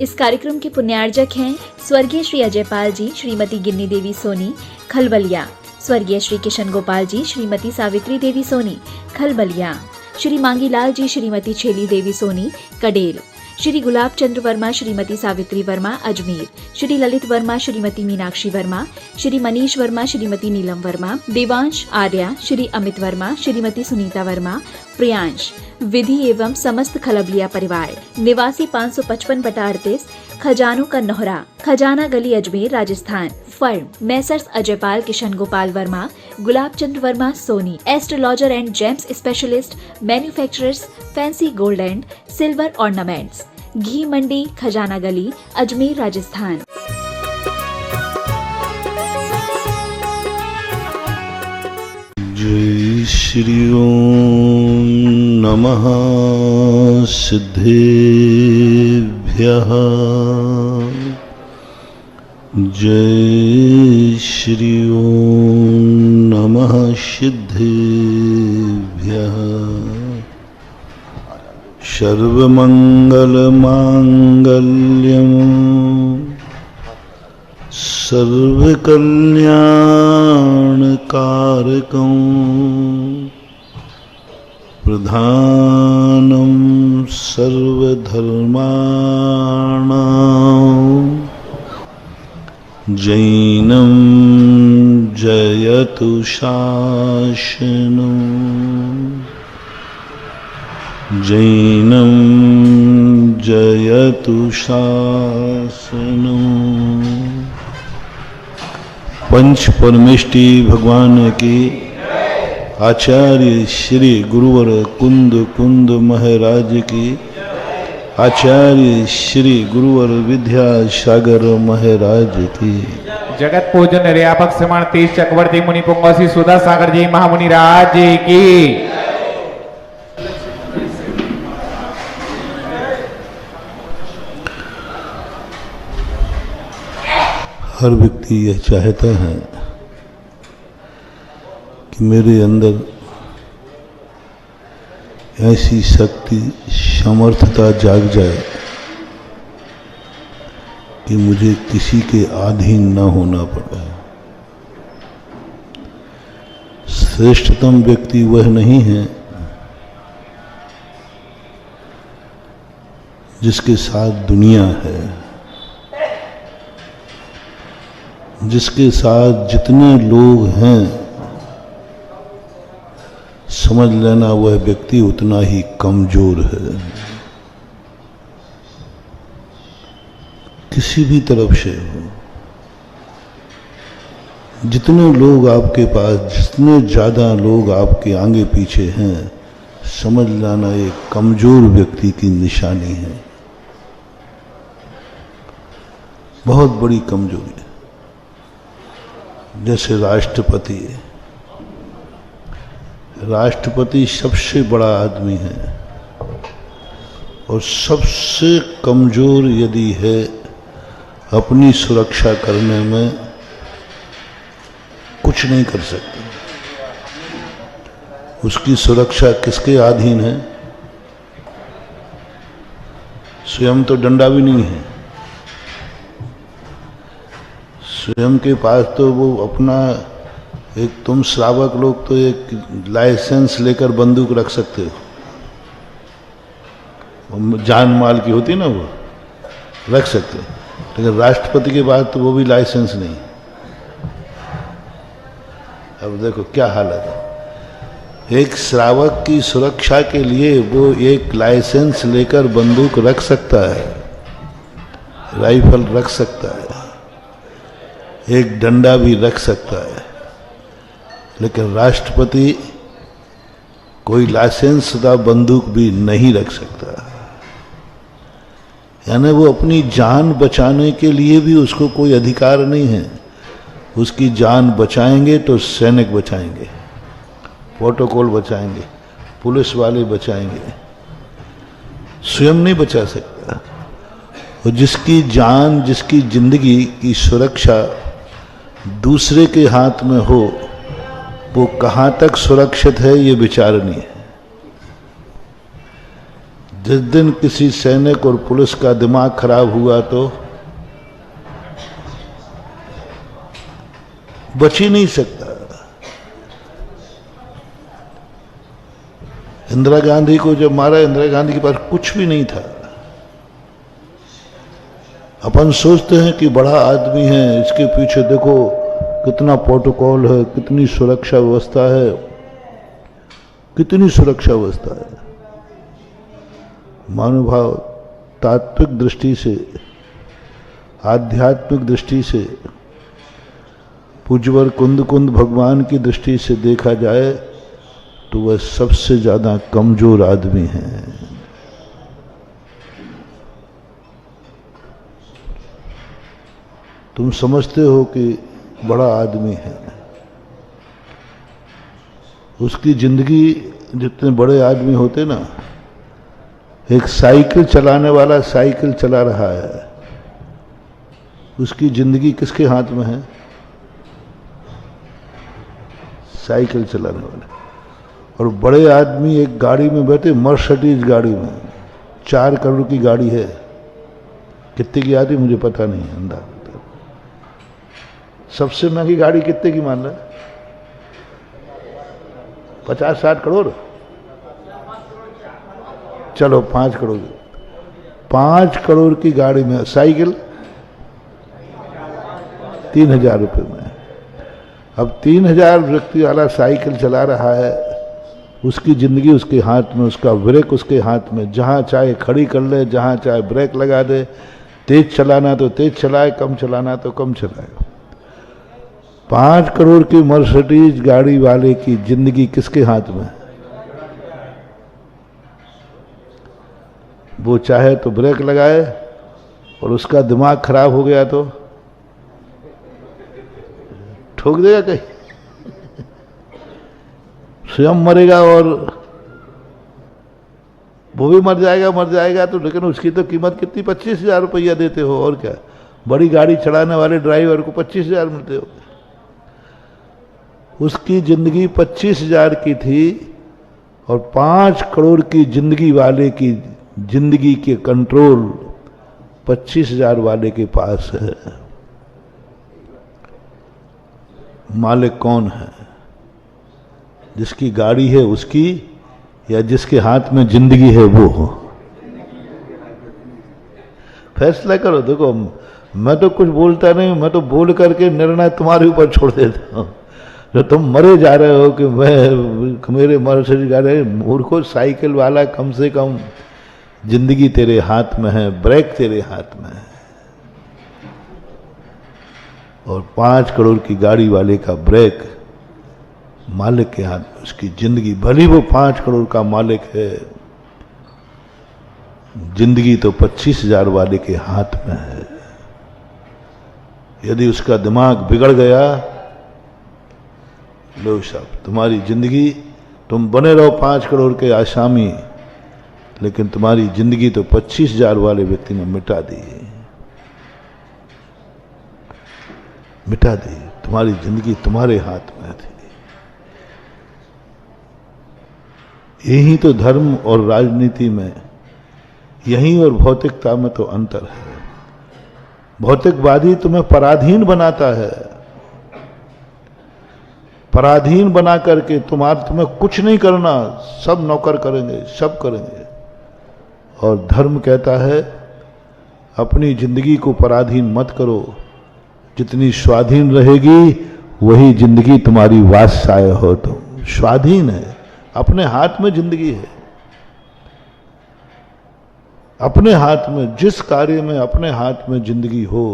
इस कार्यक्रम के पुण्यार्जक हैं स्वर्गीय श्री अजय पाल जी, श्रीमती गिन्नी देवी सोनी, खलबलिया, स्वर्गीय श्री किशन गोपाल जी, श्रीमती सावित्री देवी सोनी, खलबलिया, श्री मांगीलाल जी, श्रीमती छेली देवी सोनी, कडेल, श्री गुलाब चंद्र वर्मा, श्रीमती सावित्री वर्मा, अजमेर, श्री ललित वर्मा, श्रीमती मीनाक्षी वर्मा, श्री मनीष वर्मा, श्रीमती नीलम वर्मा, देवांश आर्या, श्री अमित वर्मा, श्रीमती सुनीता वर्मा, प्रियांश, विधि एवं समस्त खलबलिया परिवार, निवासी 555/38, खजानों का नोहरा, Khazana Gali, Ajmer, Rajasthan. Firm Messrs Ajaypal Kishan Gopal Verma, Gulab Chandra Verma Soni, astrologer and gems specialist, manufacturers, fancy gold and silver ornaments, Ghee Mandi, Khazana Gali, Ajmer, Rajasthan. जय श्री ओम नमः सिद्धेभ्यः। जय श्री ओम नमः सिद्धेभ्यः। सर्वमंगलमांगल्यम् सर्वकल्याणकारकम् प्रधानं सर्वधर्माणां जैनं जयतु शासनं। जैनं जयतु शासनं। पंच परमेष्टि भगवान की, आचार्य श्री गुरुवर कुंद कुंद महाराज की, आचार्य श्री गुरुवर विद्यासागर महाराज की, जगत पूजन निर्यापक श्रीमान 30 चक्रवर्ती मुनि पुंगसी सुधा सागर जी महामुनि राज की। हर व्यक्ति यह चाहता है कि मेरे अंदर ऐसी शक्ति समर्थता जाग जाए कि मुझे किसी के अधीन न होना पड़े। श्रेष्ठतम व्यक्ति वह नहीं है जिसके साथ दुनिया है, जिसके साथ जितने लोग हैं समझ लेना वह व्यक्ति उतना ही कमजोर है। किसी भी तरफ से हो, जितने लोग आपके पास, जितने ज्यादा लोग आपके आगे पीछे हैं, समझ लेना एक कमजोर व्यक्ति की निशानी है, बहुत बड़ी कमजोरी है। जैसे राष्ट्रपति सबसे बड़ा आदमी है और सबसे कमजोर यदि है अपनी सुरक्षा करने में, कुछ नहीं कर सकते। उसकी सुरक्षा किसके अधीन है? स्वयं तो डंडा भी नहीं है, स्वयं के पास तो वो अपना एक, तुम श्रावक लोग तो एक लाइसेंस लेकर बंदूक रख सकते हो, जान माल की होती ना, वो रख सकते हो, लेकिन राष्ट्रपति के पास तो वो भी लाइसेंस नहीं। अब देखो क्या हालत है। एक श्रावक की सुरक्षा के लिए वो एक लाइसेंस लेकर बंदूक रख सकता है, राइफल रख सकता है, एक डंडा भी रख सकता है, लेकिन राष्ट्रपति कोई लाइसेंसदा बंदूक भी नहीं रख सकता। यानी वो अपनी जान बचाने के लिए भी उसको कोई अधिकार नहीं है। उसकी जान बचाएंगे तो सैनिक बचाएंगे, प्रोटोकॉल बचाएंगे, पुलिस वाले बचाएंगे, स्वयं नहीं बचा सकता। और जिसकी जान, जिसकी जिंदगी की सुरक्षा दूसरे के हाथ में हो, वो कहाँ तक सुरक्षित है ये विचारणीय है। जिस दिन किसी सैनिक और पुलिस का दिमाग खराब हुआ तो बच ही नहीं सकता। इंदिरा गांधी को जब मारा, इंदिरा गांधी के पास कुछ भी नहीं था। अपन सोचते हैं कि बड़ा आदमी है, इसके पीछे देखो कितना प्रोटोकॉल है, कितनी सुरक्षा व्यवस्था है, कितनी सुरक्षा व्यवस्था है। मानवभाव तात्विक दृष्टि से, आध्यात्मिक दृष्टि से, पूज्यवर कुंद भगवान की दृष्टि से देखा जाए तो वह सबसे ज्यादा कमजोर आदमी है। तुम समझते हो कि बड़ा आदमी है, उसकी जिंदगी, जितने बड़े आदमी होते ना, एक साइकिल चलाने वाला साइकिल चला रहा है, उसकी जिंदगी किसके हाथ में है? साइकिल चलाने वाले। और बड़े आदमी एक गाड़ी में बैठे, मर्सिडीज गाड़ी में, 4 करोड़ की गाड़ी है, कितने की आती मुझे पता नहीं, अंदाज। सबसे महंगी गाड़ी कितने की मान रहे? 50-60 करोड़, चलो 5 करोड़। 5 करोड़ की गाड़ी में साइकिल 3000 रुपये में। अब 3000 व्यक्ति वाला साइकिल चला रहा है, उसकी जिंदगी उसके हाथ में, उसका ब्रेक उसके हाथ में, जहां चाहे खड़ी कर ले, जहां चाहे ब्रेक लगा दे। तेज चलाना तो तेज चलाए, कम चलाना तो कम चलाए। 5 करोड़ की मर्सिडीज गाड़ी वाले की जिंदगी किसके हाथ में? वो चाहे तो ब्रेक लगाए, और उसका दिमाग खराब हो गया तो ठोक देगा कहीं, स्वयं मरेगा और वो भी मर जाएगा तो। लेकिन उसकी तो कीमत कितनी? 25,000 रुपया देते हो, और क्या। बड़ी गाड़ी चलाने वाले ड्राइवर को 25,000 मिलते हो। उसकी जिंदगी 25,000 की थी, और 5 करोड़ की जिंदगी वाले की जिंदगी के कंट्रोल 25,000 वाले के पास है। मालिक कौन है? जिसकी गाड़ी है उसकी, या जिसके हाथ में जिंदगी है वो हो? फैसला करो। देखो, मैं तो कुछ बोलता नहीं, मैं तो बोल करके निर्णय तुम्हारे ऊपर छोड़ देता हूं। जो तुम मरे जा रहे हो कि मैं, मेरे मर्सिडीज गाड़ी, मूर्खो, साइकिल वाला कम से कम जिंदगी तेरे हाथ में है, ब्रेक तेरे हाथ में है। और 5 करोड़ की गाड़ी वाले का ब्रेक मालिक के हाथ में, उसकी जिंदगी। भली वो 5 करोड़ का मालिक है, जिंदगी तो 25,000 वाले के हाथ में है। यदि उसका दिमाग बिगड़ गया, लो साहब, तुम्हारी जिंदगी, तुम बने रहो 5 करोड़ के आसामी, लेकिन तुम्हारी जिंदगी तो 25,000 वाले व्यक्ति ने मिटा दी, मिटा दी। तुम्हारी जिंदगी तुम्हारे हाथ में थी। यही तो धर्म और राजनीति में, यही और भौतिकता में तो अंतर है। भौतिकवादी तुम्हें पराधीन बनाता है, पराधीन बना करके तुम्हें कुछ नहीं करना, सब नौकर करेंगे, सब करेंगे। और धर्म कहता है अपनी जिंदगी को पराधीन मत करो, जितनी स्वाधीन रहेगी वही जिंदगी तुम्हारी वात्सल्य हो। तुम स्वाधीन है, अपने हाथ में जिंदगी है, अपने हाथ में। जिस कार्य में अपने हाथ में जिंदगी हो,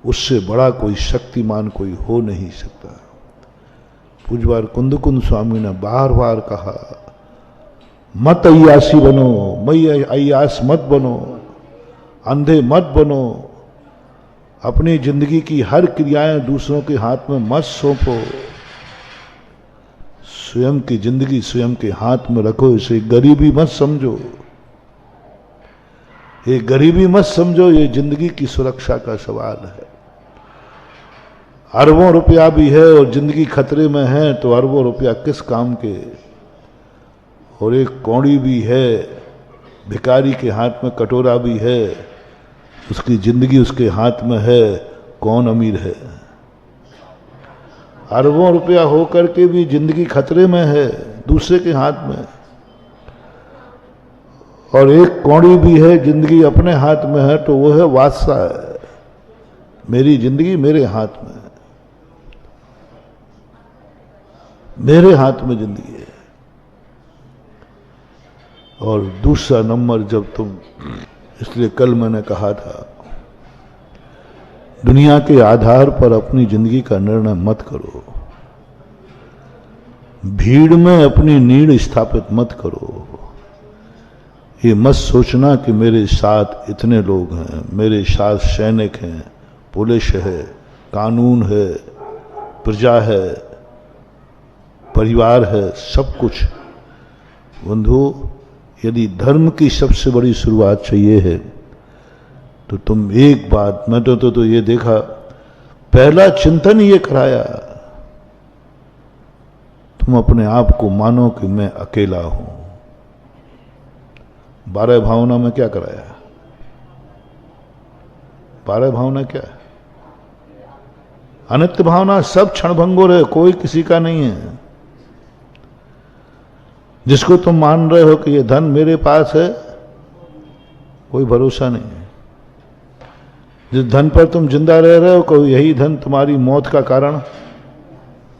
उससे बड़ा कोई शक्तिमान कोई हो नहीं सकता। पूज्यवार कुंद स्वामी ने बार बार कहा, मत अय्यासी बनो, मई अय्यास मत बनो, अंधे मत बनो। अपनी जिंदगी की हर क्रियाएं दूसरों के हाथ में मत सौंपो, स्वयं की जिंदगी स्वयं के हाथ में रखो। इसे गरीबी मत समझो, ये गरीबी मत समझो, ये जिंदगी की सुरक्षा का सवाल है। अरबों रुपया भी है और जिंदगी खतरे में है, तो अरबों रुपया किस काम के? और एक कौड़ी भी है, भिखारी के हाथ में कटोरा भी है, उसकी जिंदगी उसके हाथ में है, कौन अमीर है? अरबों रुपया हो करके भी जिंदगी खतरे में है, दूसरे के हाथ में। और एक कौड़ी भी है, जिंदगी अपने हाथ में है, तो वो है बादशाह है। मेरी जिंदगी मेरे हाथ में है, मेरे हाथ में जिंदगी है। और दूसरा नंबर, जब तुम, इसलिए कल मैंने कहा था, दुनिया के आधार पर अपनी जिंदगी का निर्णय मत करो, भीड़ में अपनी नीड़ स्थापित मत करो। ये मत सोचना कि मेरे साथ इतने लोग हैं, मेरे साथ सैनिक हैं, पुलिस है, कानून है, प्रजा है, परिवार है, सब कुछ। बंधु, यदि धर्म की सबसे बड़ी शुरुआत चाहिए है तो तुम एक बात, मैं तो ये देखा, पहला चिंतन ये कराया, तुम अपने आप को मानो कि मैं अकेला हूं। 12 भावना में क्या कराया? 12 भावना क्या है? अनित्य भावना सब क्षणभंगुर है, कोई किसी का नहीं है। जिसको तुम मान रहे हो कि ये धन मेरे पास है, कोई भरोसा नहीं है। जिस धन पर तुम जिंदा रह रहे हो, कोई यही धन तुम्हारी मौत का कारण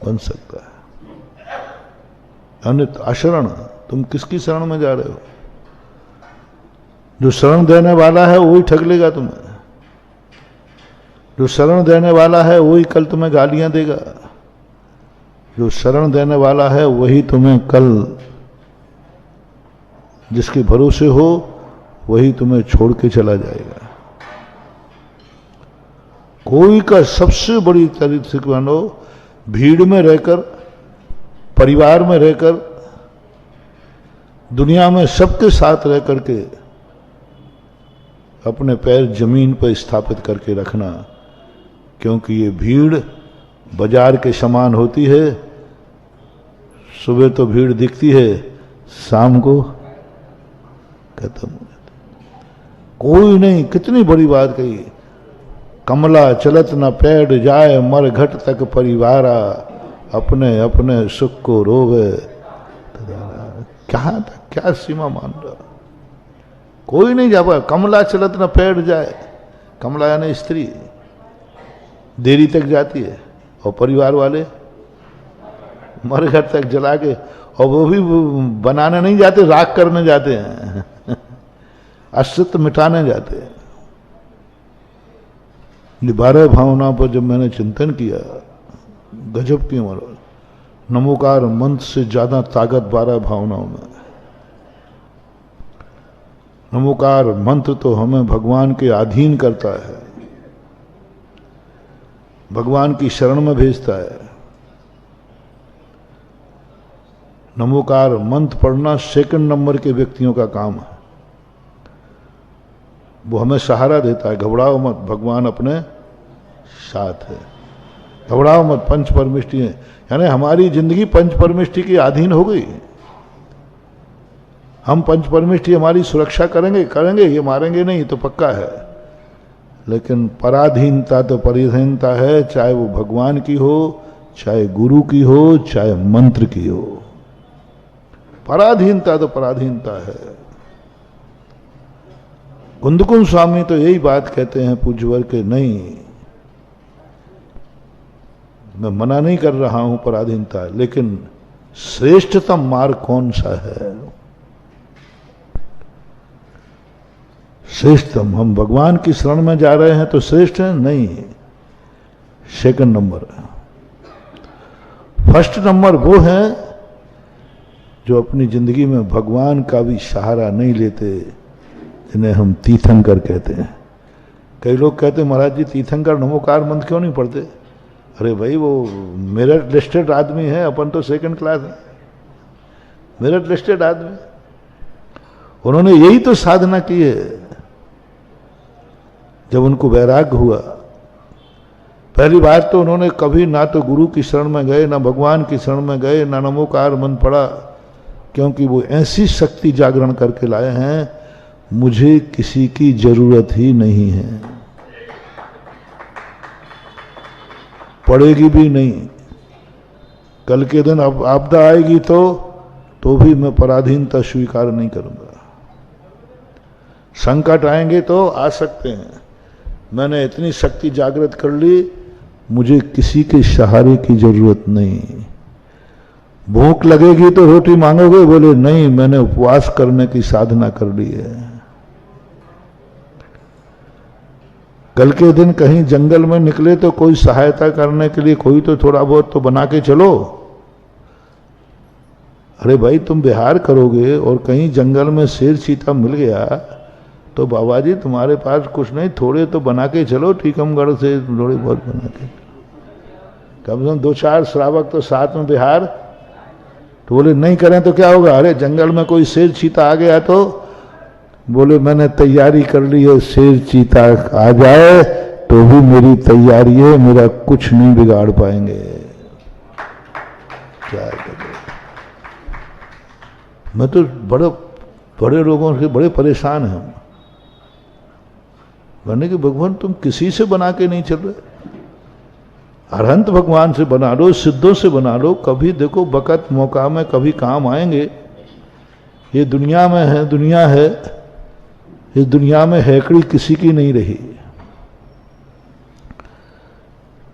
बन सकता है। अनित्य अशरण, तुम किसकी शरण में जा रहे हो? जो शरण देने वाला है वही ठग लेगा तुम्हें। जो शरण देने वाला है वही कल तुम्हें गालियां देगा। जो शरण देने वाला है वही तुम्हें कल, जिसके भरोसे हो वही तुम्हें छोड़ के चला जाएगा। कोई का सबसे बड़ी तरीके से मानो, भीड़ में रहकर, परिवार में रहकर, दुनिया में सबके साथ रह करके अपने पैर जमीन पर स्थापित करके रखना, क्योंकि ये भीड़ बाजार के समान होती है। सुबह तो भीड़ दिखती है, शाम को खत्म हो जाती। कोई नहीं, कितनी बड़ी बात कही, कमला चलत न पैड जाए, मर घट तक परिवारा, अपने अपने सुख को रोवे। क्या सीमा मान रहा? कोई नहीं जा पाया। कमला चलत न पैड जाए, कमला यानी स्त्री देरी तक जाती है, और परिवार वाले मर घट तक जला के, और वो भी बनाने नहीं जाते, राख करने जाते हैं, अस्तित्व मिटाने जाते हैं। 12 भावना पर जब मैंने चिंतन किया, गजब की उम्र, नमोकार मंत्र से ज्यादा ताकत 12 भावनाओं में। नमोकार मंत्र तो हमें भगवान के अधीन करता है, भगवान की शरण में भेजता है। नमोकार मंत्र पढ़ना सेकंड नंबर के व्यक्तियों का काम है। वो हमें सहारा देता है, घबराओ मत, भगवान अपने साथ है, घबराओ मत। पंच परमिष्टि है, यानी हमारी जिंदगी पंच परमिष्टि के अधीन हो गई। हम पंच परमिष्टि हमारी सुरक्षा करेंगे, ये मारेंगे नहीं तो पक्का है। लेकिन पराधीनता तो पराधीनता है, चाहे वो भगवान की हो, चाहे गुरु की हो, चाहे मंत्र की हो। पराधीनता तो पराधीनता है। कुंदकुंद स्वामी तो यही बात कहते हैं पूज्यवर के, नहीं, मैं मना नहीं कर रहा हूं पराधीनता, लेकिन श्रेष्ठतम मार्ग कौन सा है? श्रेष्ठतम, हम भगवान की शरण में जा रहे हैं तो श्रेष्ठ है? नहीं, सेकंड नंबर। फर्स्ट नंबर वो है जो अपनी जिंदगी में भगवान का भी सहारा नहीं लेते, जिन्हें हम तीर्थंकर कहते हैं। कई लोग कहते हैं महाराज जी तीर्थंकर नमोकार मंत्र क्यों नहीं पढ़ते? अरे भाई, वो मेरिट लिस्टेड आदमी है, अपन तो सेकंड क्लास है। मेरिट लिस्टेड आदमी, उन्होंने यही तो साधना की है। जब उनको वैराग्य हुआ, पहली बार तो उन्होंने कभी ना तो गुरु की शरण में गए, ना भगवान की शरण में गए, ना नमोकार मंत्र पढ़ा। क्योंकि वो ऐसी शक्ति जागरण करके लाए हैं, मुझे किसी की जरूरत ही नहीं है, पड़ेगी भी नहीं। कल के दिन अब आपदा आएगी तो भी मैं पराधीनता स्वीकार नहीं करूंगा। संकट आएंगे तो आ सकते हैं, मैंने इतनी शक्ति जागृत कर ली, मुझे किसी के सहारे की जरूरत नहीं। भूख लगेगी तो रोटी मांगोगे, बोले नहीं, मैंने उपवास करने की साधना कर ली है। कल के दिन कहीं जंगल में निकले तो कोई सहायता करने के लिए कोई तो थोड़ा बहुत तो बना के चलो। अरे भाई, तुम बिहार करोगे और कहीं जंगल में शेर चीता मिल गया तो बाबा जी तुम्हारे पास कुछ नहीं, थोड़े तो बना के चलो, टीकमगढ़ से थोड़े बहुत बना के, कम से कम 2-4 श्रावक तो साथ में बिहार। तो बोले नहीं करें तो क्या होगा? अरे जंगल में कोई शेर चीता आ गया तो बोले मैंने तैयारी कर ली है, शेर चीता आ जाए तो भी मेरी तैयारी है, मेरा कुछ नहीं बिगाड़ पाएंगे। क्या करें? मैं तो बड़े लोगों से बड़े परेशान हैं, कहने कि भगवान तुम किसी से बना के नहीं चल रहे, अरहंत भगवान से बना लो, सिद्धों से बना लो, कभी देखो वक़्त मौका में कभी काम आएंगे। ये दुनिया में है, दुनिया है, इस दुनिया में हैकड़ी किसी की नहीं रही।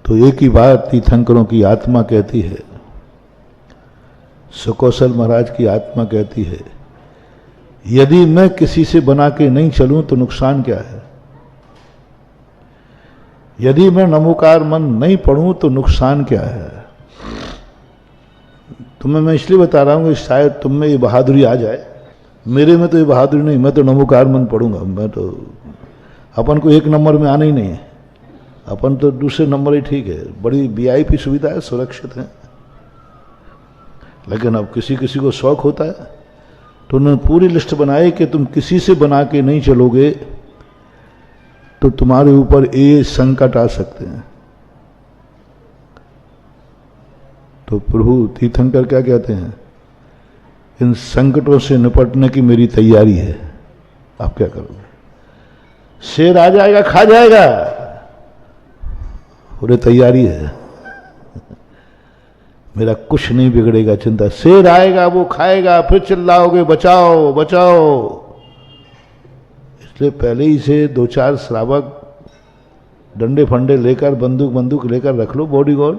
तो एक ही बात तीर्थंकरों की आत्मा कहती है, सुकौशल महाराज की आत्मा कहती है, यदि मैं किसी से बना के नहीं चलूं तो नुकसान क्या है? यदि मैं नमोकार मन नहीं पढ़ूं तो नुकसान क्या है? तुम्हें मैं इसलिए बता रहा हूं कि शायद तुम में ये बहादुरी आ जाए, मेरे में तो ये बहादुरी नहीं, मैं तो नमोकार मन पढ़ूंगा। मैं तो, अपन को 1 नंबर में आना ही नहीं है, अपन तो दूसरे नंबर ही ठीक है, बड़ी VIP सुविधा है, सुरक्षित है। लेकिन अब किसी किसी को शौक होता है, तो उन्होंने पूरी लिस्ट बनाई कि तुम किसी से बना के नहीं चलोगे तो तुम्हारे ऊपर ये संकट आ सकते हैं। तो प्रभु तीर्थंकर क्या कहते हैं, इन संकटों से निपटने की मेरी तैयारी है, आप क्या करोगे? शेर आ जाएगा, खा जाएगा, पूरी तैयारी है, मेरा कुछ नहीं बिगड़ेगा, चिंता। शेर आएगा, वो खाएगा, फिर चिल्लाओगे बचाओ बचाओ। इसलिए पहले ही से 2-4 श्रावक डंडे फंडे लेकर, बंदूक लेकर रख लो, बॉडीगार्ड,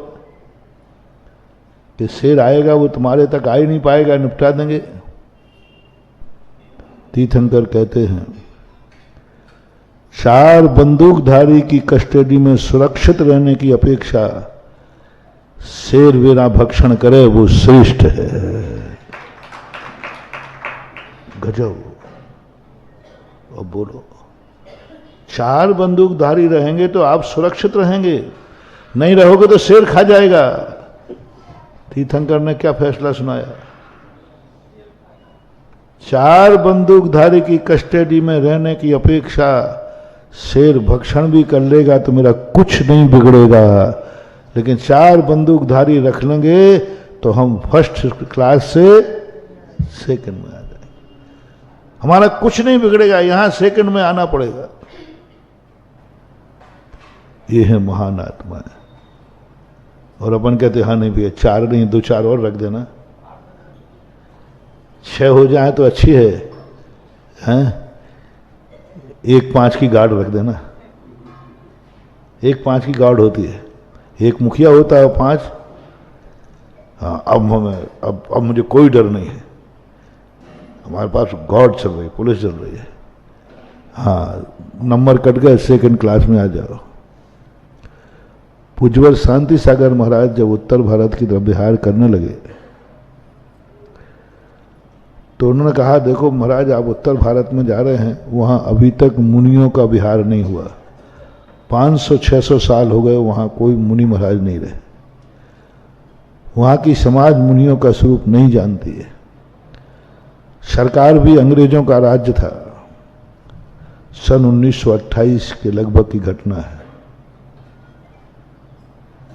कि शेर आएगा वो तुम्हारे तक आ ही नहीं पाएगा, निपटा देंगे। तीर्थंकर कहते हैं, 4 बंदूकधारी की कस्टडी में सुरक्षित रहने की अपेक्षा शेर बिना भक्षण करे वो श्रेष्ठ है। गजब। अब बोलो, 4 बंदूकधारी रहेंगे तो आप सुरक्षित रहेंगे, नहीं रहोगे तो शेर खा जाएगा। तीर्थंकर ने क्या फैसला सुनाया? 4 बंदूकधारी की कस्टडी में रहने की अपेक्षा शेर भक्षण भी कर लेगा तो मेरा कुछ नहीं बिगड़ेगा, लेकिन 4 बंदूकधारी रख लेंगे तो हम फर्स्ट क्लास से सेकंड में आ जाएंगे, हमारा कुछ नहीं बिगड़ेगा, यहां सेकंड में आना पड़ेगा। ये है महान आत्मा है। और अपन कहते हाँ नहीं भैया, 4 नहीं 2-4 और रख देना, 6 हो जाए तो अच्छी है, हैं? 1-5 की गार्ड रख देना, 1-5 की गार्ड होती है, एक मुखिया होता है 5। हाँ, अब मुझे कोई डर नहीं है, हमारे पास गार्ड चल रही है, पुलिस चल रही है। हाँ, नंबर कट गए, सेकंड क्लास में आ जाओ। पूज्यवर शांति सागर महाराज जब उत्तर भारत की तरफ विहार करने लगे तो उन्होंने कहा, देखो महाराज, आप उत्तर भारत में जा रहे हैं, वहां अभी तक मुनियों का विहार नहीं हुआ, 500-600 साल हो गए, वहां कोई मुनि महाराज नहीं रहे, वहां की समाज मुनियों का स्वरूप नहीं जानती है। सरकार भी अंग्रेजों का राज्य था। सन 1928 के लगभग की घटना है,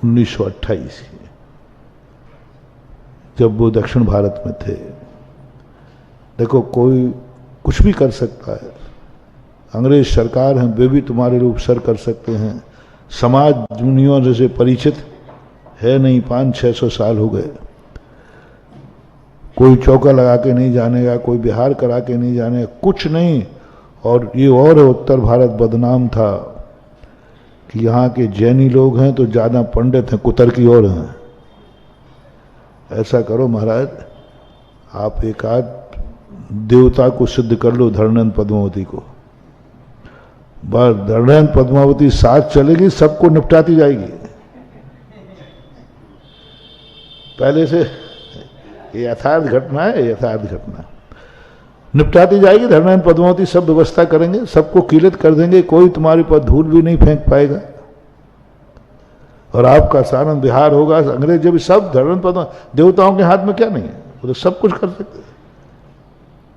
1928 की, जब वो दक्षिण भारत में थे। देखो कोई कुछ भी कर सकता है, अंग्रेज सरकार हैं वे भी तुम्हारे लिए उपसर कर सकते हैं, समाज दुनिया जैसे परिचित है नहीं, 500-600 साल हो गए, कोई चौका लगा के नहीं जानेगा, कोई बिहार करा के नहीं जानेगा, कुछ नहीं। और ये और उत्तर भारत बदनाम था कि यहाँ के जैनी लोग हैं तो ज़्यादा पंडित हैं, कुतर की ओर हैं। ऐसा करो महाराज, आप एक आध देवता को सिद्ध कर लो, धरणेन्द्र पद्मावती को, बस धरणेन्द्र पद्मावती साथ चलेगी, सबको निपटाती जाएगी। पहले से ये यथार्थ घटना है, यथार्थ घटना निपटाती जाएगी। धरणेन्द्र पद्मावती सब व्यवस्था करेंगे, सबको कीलित कर देंगे, कोई तुम्हारे पर धूल भी नहीं फेंक पाएगा और आपका सारण बिहार होगा। अंग्रेज जब सब धरणेन्द्र पद्मावती, देवताओं के हाथ में क्या नहीं है, वो तो सब कुछ कर सकते।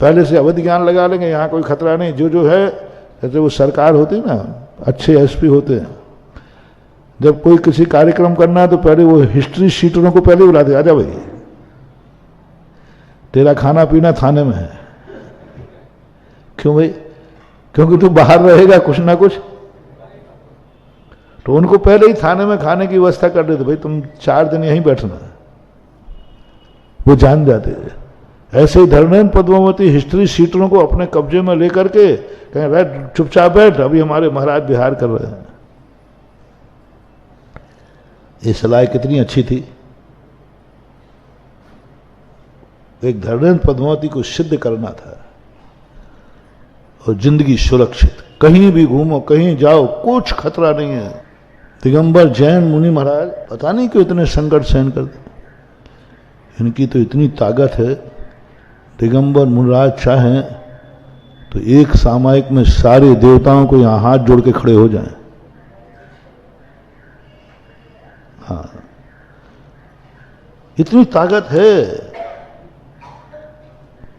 पहले से अवध ज्ञान लगा लेंगे, यहाँ कोई खतरा नहीं। जो है जैसे वो सरकार होती ना, अच्छे एसपी होते हैं, जब कोई किसी कार्यक्रम करना है तो पहले वो हिस्ट्री शीटरों को पहले बुलाते, आजा भाई तेरा खाना पीना थाने में है। क्यों भाई? क्योंकि तू बाहर रहेगा कुछ ना कुछ, तो उनको पहले ही थाने में खाने की व्यवस्था कर देते, भाई तुम 4 दिन यहीं बैठना, वो जान जाते हैं। ऐसे ही धरणेन्द्र पद्मावती हिस्ट्री शीटरों को अपने कब्जे में लेकर के कहें बैठ, चुपचाप बैठ, अभी हमारे महाराज बिहार कर रहे हैं। ये सलाह कितनी अच्छी थी। एक धरणेन्द्र पद्मावती को सिद्ध करना था और जिंदगी सुरक्षित, कहीं भी घूमो कहीं जाओ कुछ खतरा नहीं है। दिगंबर जैन मुनि महाराज पता नहीं क्यों इतने संकट सहन करते, इनकी तो इतनी ताकत है। दिगंबर मुनिराज चाहें तो एक सामयिक में सारे देवताओं को यहां हाथ जोड़ के खड़े हो जाएं। हाँ, इतनी ताकत है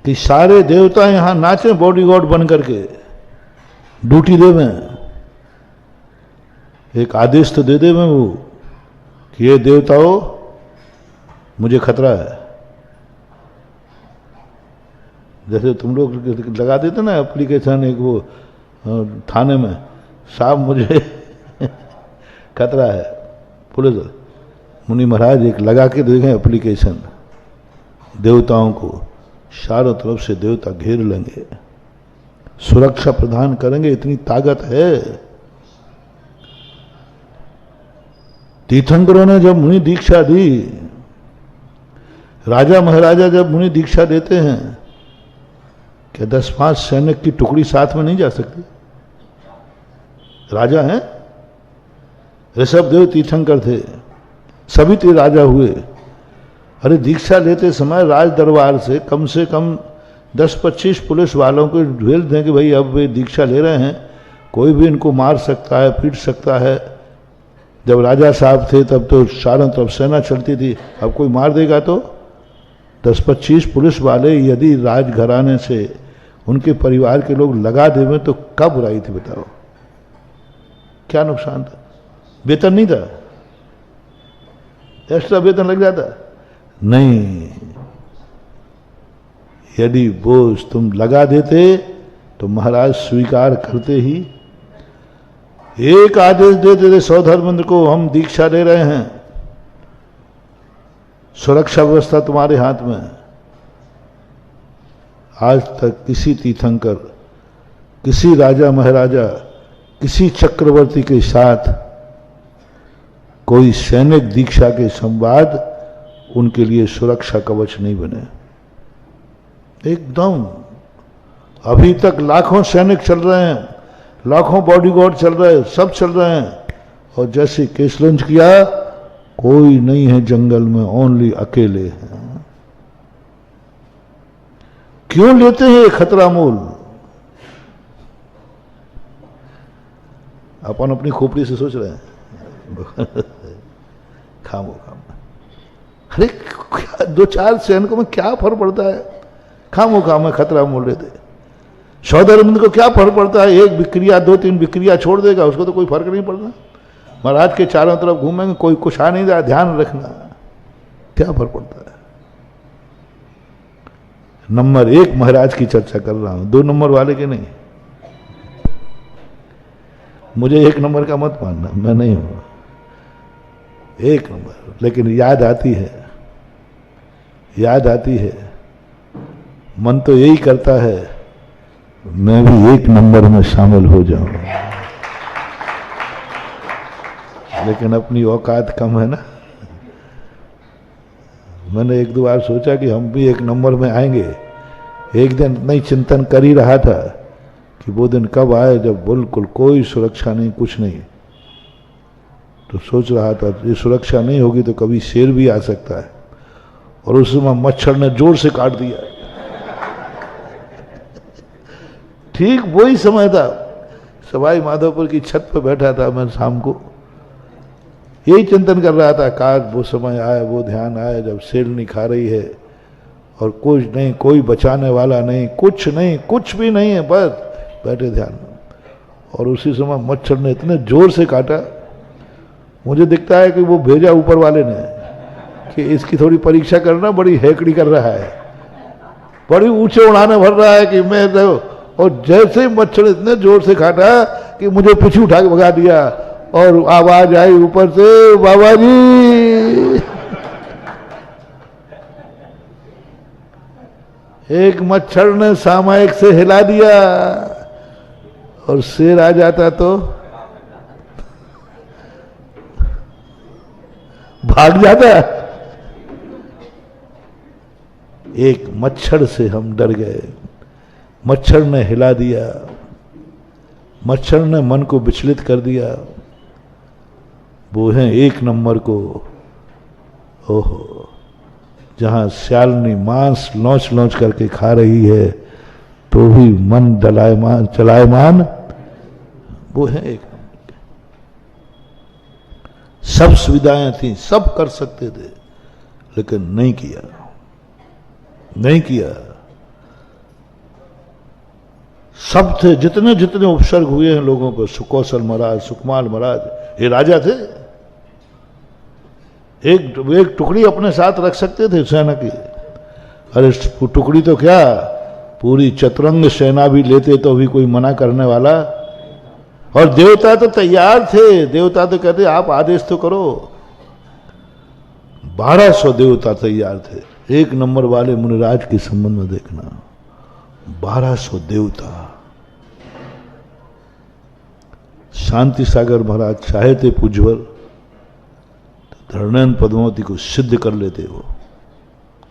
कि सारे देवता यहां नाचे बॉडीगार्ड बन करके, ड्यूटी दे में एक आदेश तो दे दे में वो कि ये देवताओं मुझे खतरा है। जैसे तुम लोग लगा देते ना एप्लीकेशन, एक वो थाने में, साहब मुझे खतरा है, पुलिस मुनि महाराज एक लगा के देखें एप्लीकेशन, देवताओं को चारों तरफ से देवता घेर लेंगे, सुरक्षा प्रदान करेंगे, इतनी ताकत है। तीर्थंकरों ने जब मुनि दीक्षा दी, राजा महाराजा जब मुनि दीक्षा देते हैं, क्या 10-5 सैनिक की टुकड़ी साथ में नहीं जा सकती? राजा हैं, ऋषभदेव तीर्थंकर थे, सभी ते राजा हुए। अरे दीक्षा लेते समय राज दरबार से कम 10-25 पुलिस वालों को भेज दें कि भाई अब वे दीक्षा ले रहे हैं, कोई भी इनको मार सकता है, पीट सकता है। जब राजा साहब थे तब तो चारों तरफ सेना चलती थी, अब कोई मार देगा तो 10-25 पुलिस वाले यदि राजघराने से उनके परिवार के लोग लगा देवे तो क्या बुराई थी बताओ, क्या नुकसान था? वेतन नहीं था, एक्स्ट्रा वेतन लग जाता नहीं। यदि बोझ तुम लगा देते तो महाराज स्वीकार करते ही, एक आदेश दे देते सौधर्मेंद्र को, हम दीक्षा ले रहे हैं, सुरक्षा व्यवस्था तुम्हारे हाथ में है। आज तक किसी तीर्थंकर, किसी राजा महाराजा, किसी चक्रवर्ती के साथ कोई सैनिक दीक्षा के संवाद उनके लिए सुरक्षा कवच नहीं बने। एकदम अभी तक लाखों सैनिक चल रहे हैं, लाखों बॉडीगार्ड चल रहे हैं, सब चल रहे हैं, और जैसे केसलंज किया कोई नहीं है जंगल में, ओनली अकेले हैं। क्यों लेते हैं ये खतरा मोल? अपन अपनी खोपड़ी से सोच रहे हैं खामो खाम। अरे 2-4 सैनिकों में क्या फर्क पड़ता है? खामो खाम में खतरा मोल लेते। सौधर्मेंद्र को क्या फर्क पड़ता है? 1 विक्रिया 2-3 विक्रिया छोड़ देगा, उसको तो कोई फर्क नहीं पड़ता। महाराज के चारों तरफ घूमेंगे, कोई कुछ आ नहीं रहा, ध्यान रखना, क्या फर्क पड़ता है? नंबर 1 महाराज की चर्चा कर रहा हूं, 2 नंबर वाले के नहीं। मुझे 1 नंबर का मत मानना, मैं नहीं हूं 1 नंबर। लेकिन याद आती है, याद आती है, मन तो यही करता है मैं भी 1 नंबर में शामिल हो जाऊं, लेकिन अपनी औकात कम है ना। मैंने 1-2 बार सोचा कि हम भी 1 नंबर में आएंगे। एक दिन इतना ही चिंतन कर ही रहा था कि वो दिन कब आए जब बिल्कुल कोई सुरक्षा नहीं, कुछ नहीं। तो सोच रहा था ये सुरक्षा नहीं होगी तो कभी शेर भी आ सकता है, और उस समय मच्छर ने जोर से काट दिया। ठीक वही समय था, सवाई माधोपुर की छत पर बैठा था मैं शाम को, यही चिंतन कर रहा था, काश वो समय आए, वो ध्यान आए जब शेरनी खा रही है और कुछ नहीं, कोई बचाने वाला नहीं, कुछ नहीं, कुछ भी नहीं है, बस बैठे ध्यान में। और उसी समय मच्छर ने इतने जोर से काटा, मुझे दिखता है कि वो भेजा ऊपर वाले ने कि इसकी थोड़ी परीक्षा करना, बड़ी हैकड़ी कर रहा है, बड़ी ऊंचे उड़ाने भर रहा है कि मैं तो। और जैसे ही मच्छर इतने जोर से काटा कि मुझे पीछे उठा के भगा दिया, और आवाज आई ऊपर से, बाबा जी। एक मच्छर ने सामायिक से हिला दिया, और शेर आ जाता तो भाग जाता। एक मच्छर से हम डर गए, मच्छर ने हिला दिया, मच्छर ने मन को विचलित कर दिया। वो है 1 नंबर को, ओहो, जहां श्यालनी मांस लौच लौच करके खा रही है तो भी मन दलायमान चलायमान, वो है 1 नंबर। सब सुविधाएं थी, सब कर सकते थे, लेकिन नहीं किया, नहीं किया। सब थे, जितने जितने उपसर्ग हुए हैं लोगों पर, सुकौशल महाराज, सुकमाल महाराज, ये राजा थे, एक टुकड़ी अपने साथ रख सकते थे सेना की। अरे टुकड़ी तो क्या, पूरी चतुरंग सेना भी लेते तो भी कोई मना करने वाला। और देवता तो तैयार थे, देवता तो कहते आप आदेश तो करो। 1200 देवता तैयार थे। 1 नंबर वाले मुनिराज के संबंध में देखना, 1200 देवता। शांति सागर महाराज चाहे थे पुजवर, तो धरणेन पद्मावती को सिद्ध कर लेते, वो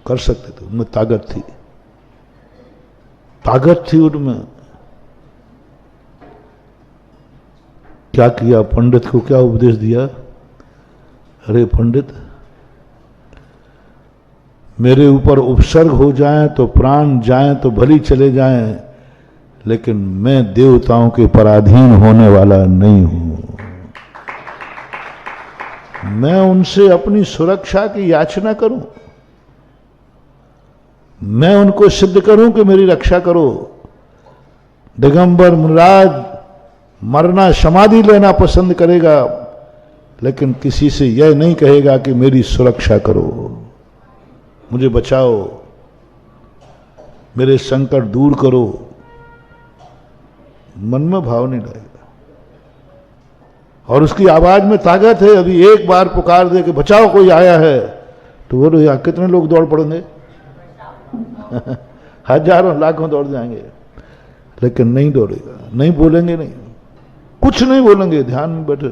कर सकते थे, उनमें ताकत थी, ताकत थी उनमें। क्या किया, पंडित को क्या उपदेश दिया, अरे पंडित, मेरे ऊपर उपसर्ग हो जाएं तो प्राण जाएं तो भली चले जाएं, लेकिन मैं देवताओं के पराधीन होने वाला नहीं हूं। मैं उनसे अपनी सुरक्षा की याचना करूं, मैं उनको सिद्ध करूं कि मेरी रक्षा करो। दिगंबर मुनिराज मरना, समाधि लेना पसंद करेगा, लेकिन किसी से यह नहीं कहेगा कि मेरी सुरक्षा करो, मुझे बचाओ, मेरे संकट दूर करो। मन में भाव नहीं लगेगा, और उसकी आवाज में ताकत है। अभी एक बार पुकार दे कि बचाओ, कोई आया है, तो बोलो यार कितने लोग दौड़ पड़ेंगे, हजारों लाखों दौड़ जाएंगे, लेकिन नहीं दौड़ेगा, नहीं बोलेंगे, नहीं कुछ नहीं बोलेंगे, ध्यान में बैठे।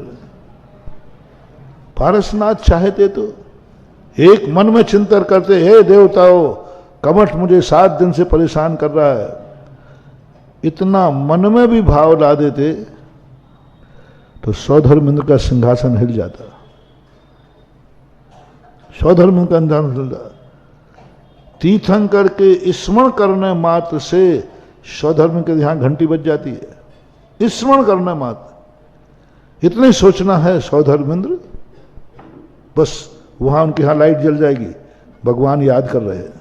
पारसनाथ चाहते तो एक मन में चिंतन करते, हे देवताओं, कमठ मुझे 7 दिन से परेशान कर रहा है, इतना मन में भी भाव ला देते तो सौधर्मेंद्र का सिंहासन हिल जाता, सौधर्मेंद्र का सिंहासन हिल जाता। तीर्थंकर के स्मरण करने मात्र से सौधर्मेंद्र के यहां घंटी बज जाती है, स्मरण करने मात्र। इतने सोचना है सौधर्मेंद्र, बस वहां उनके यहां लाइट जल जाएगी, भगवान याद कर रहे हैं,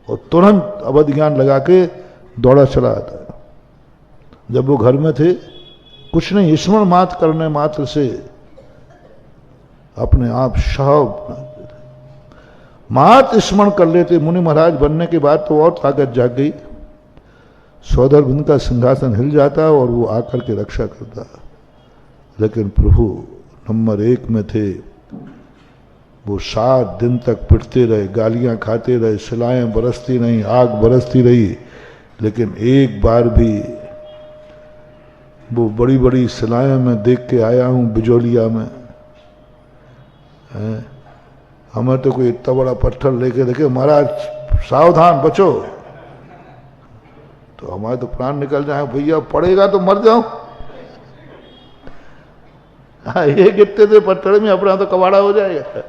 और तुरंत अवध ज्ञान लगा के दौड़ा चला आता है। जब वो घर में थे, कुछ नहीं, स्मरण मात्र करने मात्र से अपने आप शाह बनाते थे। मात स्मरण कर लेते। मुनि महाराज बनने के बाद तो और ताकत जाग गई। सौदरबिंद का सिंहासन हिल जाता और वो आकर के रक्षा करता। लेकिन प्रभु नंबर 1 में थे। वो 7 दिन तक पिटते रहे, गालियां खाते रहे, सिलाएं बरसती रही, आग बरसती रही, लेकिन एक बार भी वो बड़ी बड़ी सिलाएं मैं देख के आया हूं बिजोलिया में। हमें तो कोई इतना बड़ा पत्थर लेके देखे, महाराज सावधान बचो, तो हमारे तो प्राण निकल जाए। भैया पड़ेगा तो मर जाऊं। हाँ, ये गिरते थे पत्थर में, अपना तो कबाड़ा हो जाएगा।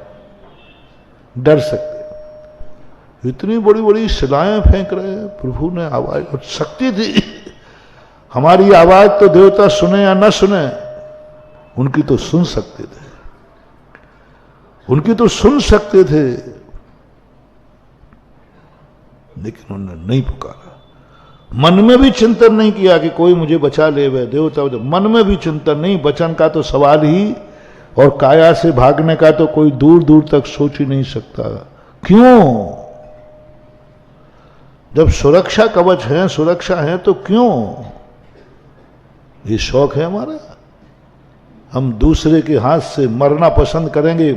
डर सकते। इतनी बड़ी बड़ी सिलाएं फेंक रहे हैं। प्रभु ने आवाज, और शक्ति थी। हमारी आवाज तो देवता सुने या न सुने, उनकी तो सुन सकते थे, उनकी तो सुन सकते थे, लेकिन उन्होंने नहीं पुकारा। मन में भी चिंतन नहीं किया कि कोई मुझे बचा ले। वह देवता, मन में भी चिंतन नहीं। वचन का तो सवाल ही, और काया से भागने का तो कोई दूर दूर तक सोच ही नहीं सकता। क्यों? जब सुरक्षा कवच है, सुरक्षा है, तो क्यों? ये शौक है हमारा। हम दूसरे के हाथ से मरना पसंद करेंगे,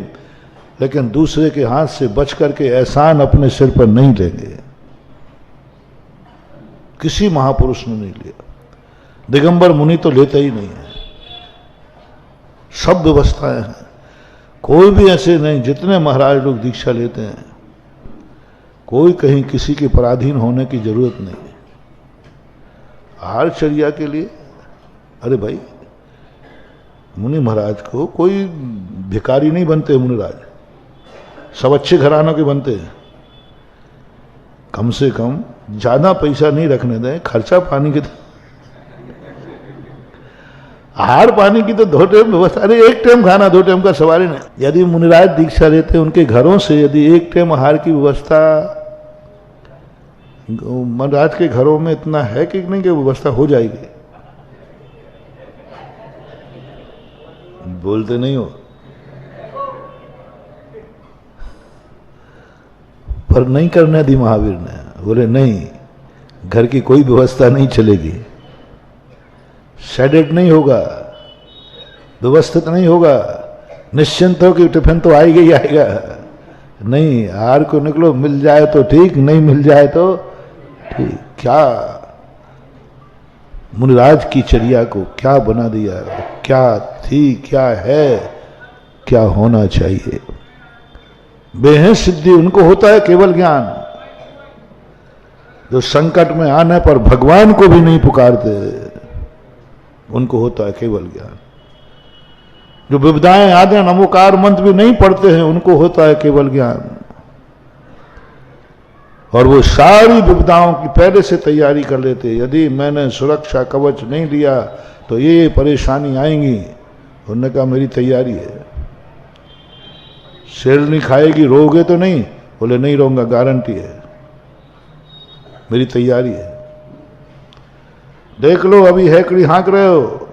लेकिन दूसरे के हाथ से बच करके एहसान अपने सिर पर नहीं लेंगे। किसी महापुरुष ने नहीं लिया। दिगंबर मुनि तो लेते ही नहीं है। सब व्यवस्थाएं हैं, कोई भी ऐसे नहीं। जितने महाराज लोग दीक्षा लेते हैं, कोई कहीं किसी के पराधीन होने की जरूरत नहीं है। आहारचर्या के लिए, अरे भाई, मुनि महाराज को कोई भिखारी नहीं बनते। मुनिराज सब अच्छे घरानों के बनते हैं। कम से कम ज्यादा पैसा नहीं रखने दें। खर्चा पानी के, आहार पानी की तो 2 टाइम व्यवस्था। अरे 1 टाइम खाना, 2 टाइम का सवाल ही नहीं। यदि मुनिराज दीक्षा लेते, उनके घरों से यदि 1 टाइम आहार की व्यवस्था, मुनिराज के घरों में इतना है कि नहीं कि व्यवस्था हो जाएगी। बोलते नहीं हो, पर नहीं करने दी महावीर ने। बोले नहीं, घर की कोई व्यवस्था नहीं चलेगी, शेडेड नहीं होगा, व्यवस्थित नहीं होगा। निश्चिंत हो कि टिफिन तो आएगा ही आएगा। नहीं, आहार को निकलो, मिल जाए तो ठीक, नहीं मिल जाए तो ठीक। क्या मुनिराज की चर्या को क्या बना दिया, क्या थी, क्या है, क्या होना चाहिए। बेहद सिद्धि उनको होता है केवल ज्ञान, जो संकट में आने पर भगवान को भी नहीं पुकारते, उनको होता है केवल ज्ञान। जो विविधाएं आदि नमोकार मंत्र भी नहीं पढ़ते हैं, उनको होता है केवल ज्ञान। और वो सारी विविधाओं की पहले से तैयारी कर लेते। यदि मैंने सुरक्षा कवच नहीं लिया तो ये परेशानी आएंगी। उन्होंने कहा मेरी तैयारी है। शेर नहीं खाएगी, रोगे तो नहीं? बोले नहीं रोऊंगा, गारंटी है, मेरी तैयारी है। देख लो, अभी हैकड़ी हाँक रहे हो,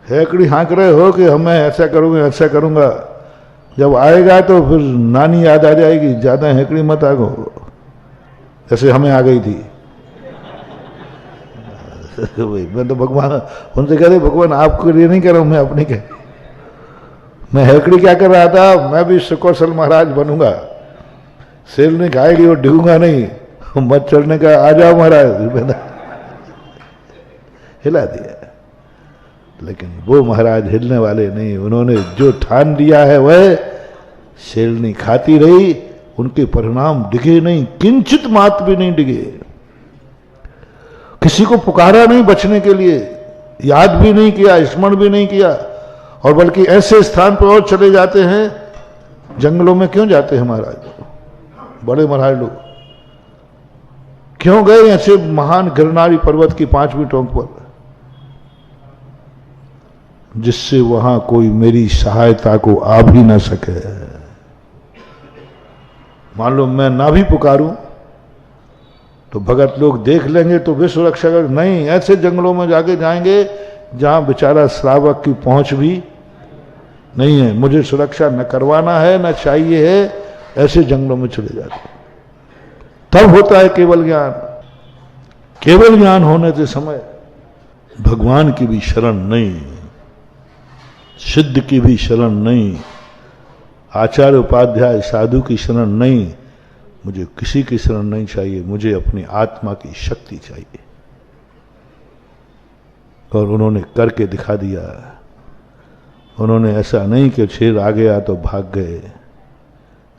हैकड़ी हाँक रहे हो कि हमें ऐसा करूंगा, ऐसा करूंगा। जब आएगा तो फिर नानी याद आ जाएगी, ज्यादा हैकड़ी मत आगो, जैसे हमें आ गई थी। मैं तो भगवान उनसे कह रहे, भगवान आपके लिए नहीं कर रहा हूं, मैं अपने कह, मैं हैकड़ी क्या कर रहा था, मैं भी सुकौशल महाराज बनूंगा। शेर ने खाएगी और डिगूंगा नहीं, मत चढ़ने का, आ जाओ महाराज, हिला दिया। लेकिन वो महाराज हिलने वाले नहीं। उन्होंने जो ठान दिया है वह शेरनी खाती रही, उनके परिणाम डिगे नहीं, किंचित मात्र भी नहीं डिगे। किसी को पुकारा नहीं बचने के लिए, याद भी नहीं किया, स्मरण भी नहीं किया, और बल्कि ऐसे स्थान पर और चले जाते हैं। जंगलों में क्यों जाते हैं महाराज, बड़े महाराज लोग क्यों गए ऐसे महान गिरनारी पर्वत की 5वीं टोंक पर? जिससे वहां कोई मेरी सहायता को आ भी ना सके। मान लो मैं ना भी पुकारूं तो भगत लोग देख लेंगे तो वे सुरक्षा कर, नहीं, ऐसे जंगलों में जाके जाएंगे जहां बेचारा श्रावक की पहुंच भी नहीं है, मुझे सुरक्षा न करवाना है न चाहिए है, ऐसे जंगलों में चले जाते। तब होता है केवल ज्ञान। केवल ज्ञान होने के समय भगवान की भी शरण नहीं, सिद्ध की भी शरण नहीं, आचार्य उपाध्याय साधु की शरण नहीं, मुझे किसी की शरण नहीं चाहिए, मुझे अपनी आत्मा की शक्ति चाहिए। और उन्होंने करके दिखा दिया। उन्होंने ऐसा नहीं कि शेर आ गया तो भाग गए,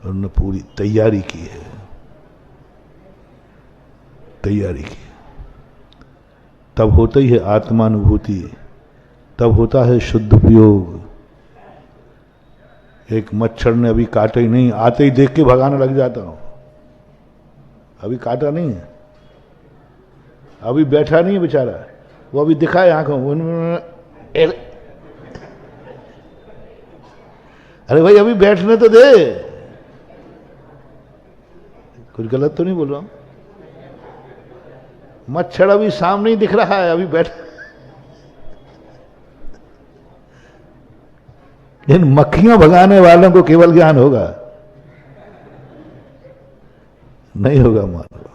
उन्होंने पूरी तैयारी की है, तैयारी की। तब होता ही है आत्मानुभूति, तब होता है शुद्ध उपयोग। एक मच्छर ने अभी काटे ही नहीं, आते ही देख के भगाने लग जाता हूं। अभी काटा नहीं है, अभी बैठा नहीं है बेचारा, वो अभी दिखाए आंखों। अरे भाई अभी बैठने तो दे, कुछ गलत तो नहीं बोल रहा हूं? मच्छर अभी सामने ही दिख रहा है, अभी बैठ। इन मक्खियां भगाने वालों को केवल ज्ञान होगा? नहीं होगा। मान लो,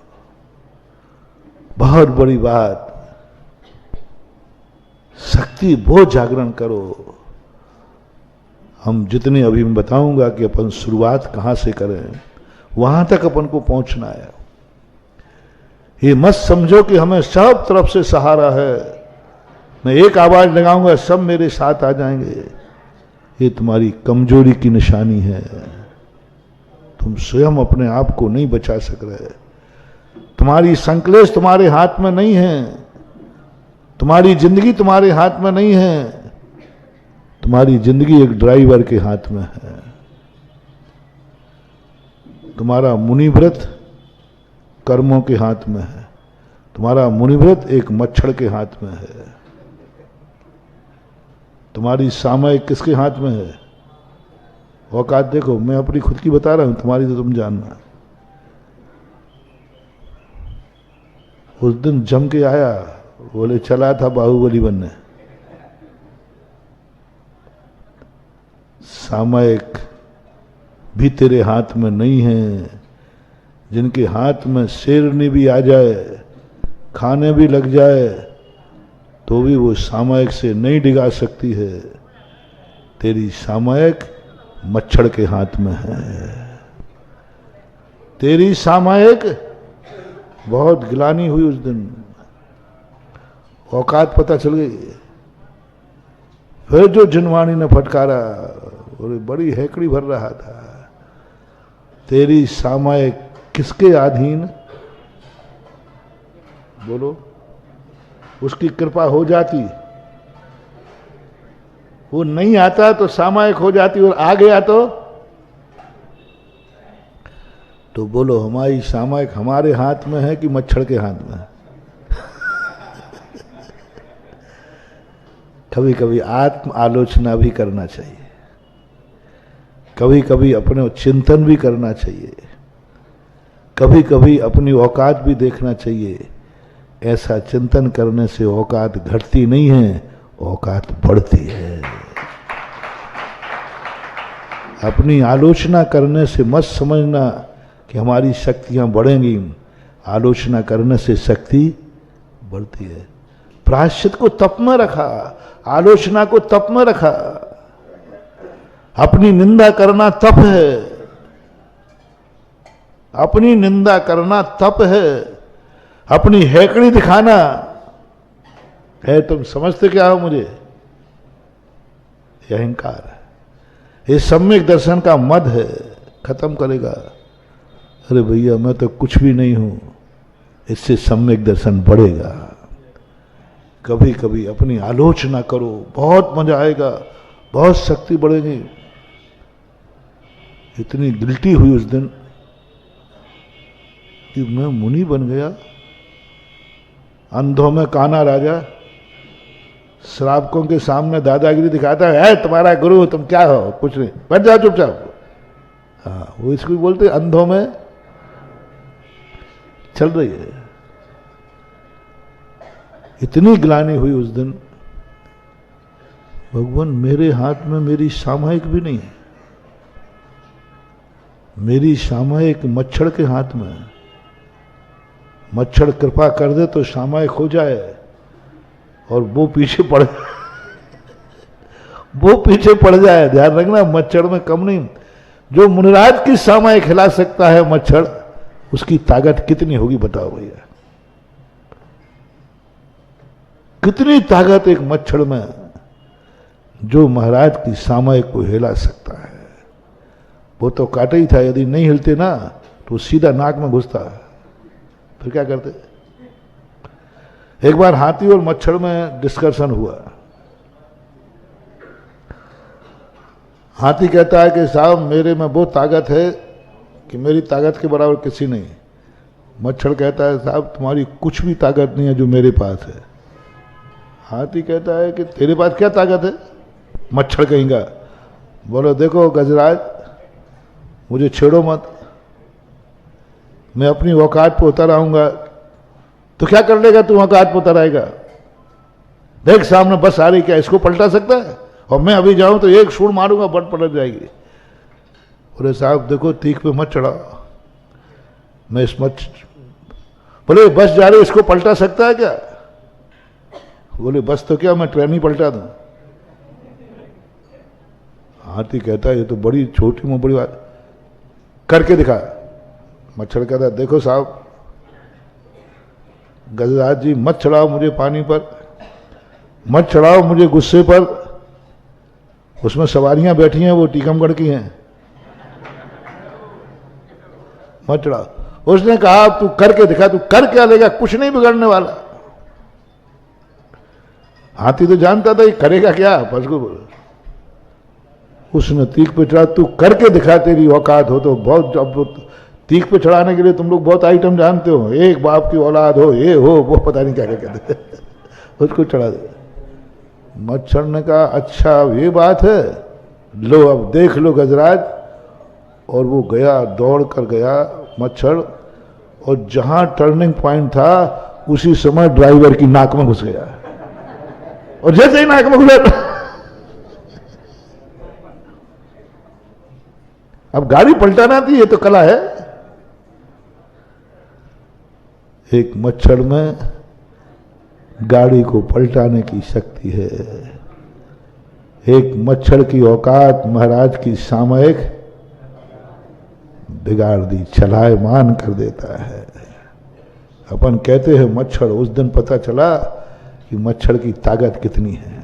बहुत बड़ी बात, शक्ति बहुत जागरण करो। हम जितने अभी मैं बताऊंगा कि अपन शुरुआत कहां से करें, वहां तक अपन को पहुंचना है। ये मत समझो कि हमें सब तरफ से सहारा है, मैं एक आवाज लगाऊंगा सब मेरे साथ आ जाएंगे। ये तुम्हारी कमजोरी की निशानी है। तुम स्वयं अपने आप को नहीं बचा सक रहे। तुम्हारी संकलेश तुम्हारे हाथ में नहीं है, तुम्हारी जिंदगी तुम्हारे हाथ में नहीं है, तुम्हारी जिंदगी एक ड्राइवर के हाथ में है। तुम्हारा मुनिव्रत कर्मों के हाथ में है, तुम्हारा मुनिव्रत एक मच्छर के हाथ में है। तुम्हारी सामयिक किसके हाथ में है? औकात देखो, मैं अपनी खुद की बता रहा हूं, तुम्हारी तो तुम जानना। उस दिन जम के आया, बोले चला था बाहुबली बनने। सामयिक भी तेरे हाथ में नहीं है। जिनके हाथ में शेरनी भी आ जाए, खाने भी लग जाए, तो भी वो सामयिक से नहीं डिगा सकती है। तेरी सामयिक मच्छर के हाथ में है। तेरी सामयिक बहुत गिलानी हुई उस दिन, औकात पता चल गई। फिर जो जिनवाणी ने फटकारा, और बड़ी हैकड़ी भर रहा था। तेरी सामयिक किसके अधीन? बोलो, उसकी कृपा हो जाती, वो नहीं आता तो सामयिक हो जाती, और आ गया तो बोलो हमारी सामयिक हमारे हाथ में है कि मच्छर के हाथ में है? कभी कभी आत्म आलोचना भी करना चाहिए, कभी कभी अपने चिंतन भी करना चाहिए, कभी कभी अपनी औकात भी देखना चाहिए। ऐसा चिंतन करने से औकात घटती नहीं है, औकात बढ़ती है। अपनी आलोचना करने से मत समझना कि हमारी शक्तियां बढ़ेंगी। आलोचना करने से शक्ति बढ़ती है। प्रायश्चित को तप में रखा, आलोचना को तप में रखा। अपनी निंदा करना तप है, अपनी निंदा करना तप है। अपनी हैकड़ी दिखाना है, तुम समझते क्या हो मुझे? यह अहंकार है, ये सम्यक दर्शन का मद है, खत्म करेगा। अरे भैया मैं तो कुछ भी नहीं हूं, इससे सम्यक दर्शन बढ़ेगा। कभी कभी अपनी आलोचना करो, बहुत मजा आएगा, बहुत शक्ति बढ़ेगी। इतनी गिल्टी हुई उस दिन कि मैं मुनि बन गया। अंधों में काना राजा, श्रावकों के सामने दादागिरी दिखाता है, तुम्हारा गुरु, तुम क्या हो? कुछ नहीं, बैठ जाओ चुपचाप। हाँ, वो इसको बोलते अंधों में चल रही है। इतनी ग्लानि हुई उस दिन, भगवान मेरे हाथ में मेरी सामयिक भी नहीं है, मेरी सामयिक मच्छर के हाथ में है। मच्छर कृपा कर दे तो सामयिक हो जाए और वो पीछे पड़ वो पीछे पड़ जाए। ध्यान रखना, मच्छर में कम नहीं। जो मुनिराज की सामयिक हिला सकता है मच्छर, उसकी ताकत कितनी होगी बताओ भैया। कितनी ताकत एक मच्छर में, जो महाराज की सामयिक को हिला सकता है। वो तो काटा ही था, यदि नहीं हिलते ना तो सीधा नाक में घुसता, फिर क्या करते। एक बार हाथी और मच्छर में डिस्कशन हुआ। हाथी कहता है कि साहब मेरे में वो ताकत है कि मेरी ताकत के बराबर किसी नहीं। मच्छर कहता है साहब तुम्हारी कुछ भी ताकत नहीं है जो मेरे पास है। हाथी कहता है कि तेरे पास क्या ताकत है? मच्छर कहेगा। बोलो देखो गजराज, मुझे छेड़ो मत, मैं अपनी औकात पे उतर आऊंगा। तो क्या कर लेगा तू औकात पे उतर आएगा? देख सामने बस आ रही, क्या इसको पलटा सकता है? और मैं अभी जाऊं तो एक सूढ़ मारूंगा, बट पलट जाएगी। बोले साहब देखो तीख पे मत चढ़ाओ, मैं इस बोले बस जा रही, इसको पलटा सकता है क्या? बोले बस तो क्या, मैं ट्रेन ही पलटा दूं। हाथी कहता है ये तो बड़ी छोटी में बड़ी बात, करके दिखा। मच्छर कहता है देखो साहब गजराज जी, मत चढ़ाओ मुझे पानी पर, मत चढ़ाओ मुझे गुस्से पर, उसमें सवारियां बैठी हैं वो टीकमगढ़ की हैं, मत चढ़ाओ। उसने कहा तू करके दिखा। तू कर क्या लेगा, कुछ नहीं बिगड़ने वाला। हाथी तो जानता था ये करेगा क्या, बस को बोलो। उसने तीख पे चढ़ा, तू करके दिखा, तेरी औकात हो तो। बहुत अब तीख पे चढ़ाने के लिए तुम लोग बहुत आइटम जानते हो, एक बाप की औलाद हो, ये हो वो, पता नहीं क्या क्या कहते उसको चढ़ा दे। मच्छर ने कहा अच्छा ये बात है, लो अब देख लो गजराज। और वो गया, दौड़ कर गया मच्छर, और जहां टर्निंग पॉइंट था उसी समय ड्राइवर की नाक में घुस गया। और जैसे ही नाक में घुसा, अब गाड़ी पलटाना थी, ये तो कला है। एक मच्छर में गाड़ी को पलटाने की शक्ति है। एक मच्छर की औकात महाराज की सामयिक बिगाड़ दी, चलायमान कर देता है। अपन कहते हैं मच्छर, उस दिन पता चला कि मच्छर की ताकत कितनी है।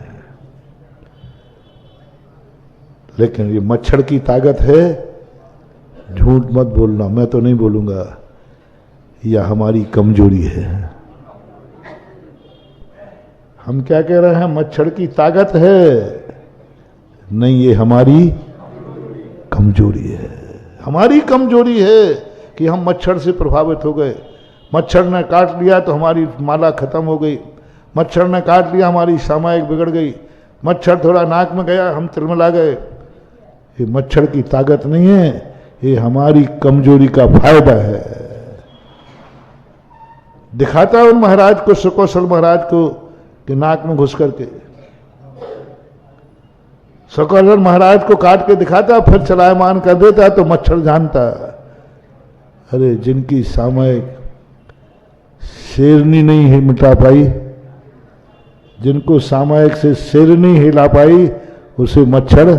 लेकिन ये मच्छर की ताकत है, झूठ मत बोलना, मैं तो नहीं बोलूंगा, यह हमारी कमजोरी है। हम क्या कह रहे हैं? मच्छर की ताकत है नहीं, ये हमारी कमजोरी है। हमारी कमजोरी है कि हम मच्छर से प्रभावित हो गए। मच्छर ने काट लिया तो हमारी माला खत्म हो गई, मच्छर ने काट लिया हमारी सामयिक बिगड़ गई, मच्छर थोड़ा नाक में गया हम तिरमिला गए। ये मच्छर की ताकत नहीं है, ये हमारी कमजोरी का फायदा है। दिखाता उन महाराज को, सुकौशल महाराज को, कि नाक में घुस करके सुकौशल महाराज को काट के दिखाता, फिर चलायमान कर देता तो मच्छर जानता। अरे जिनकी सामयिक शेरनी नहीं मिटा पाई, जिनको सामयिक से शेरनी हिला पाई, उसे मच्छर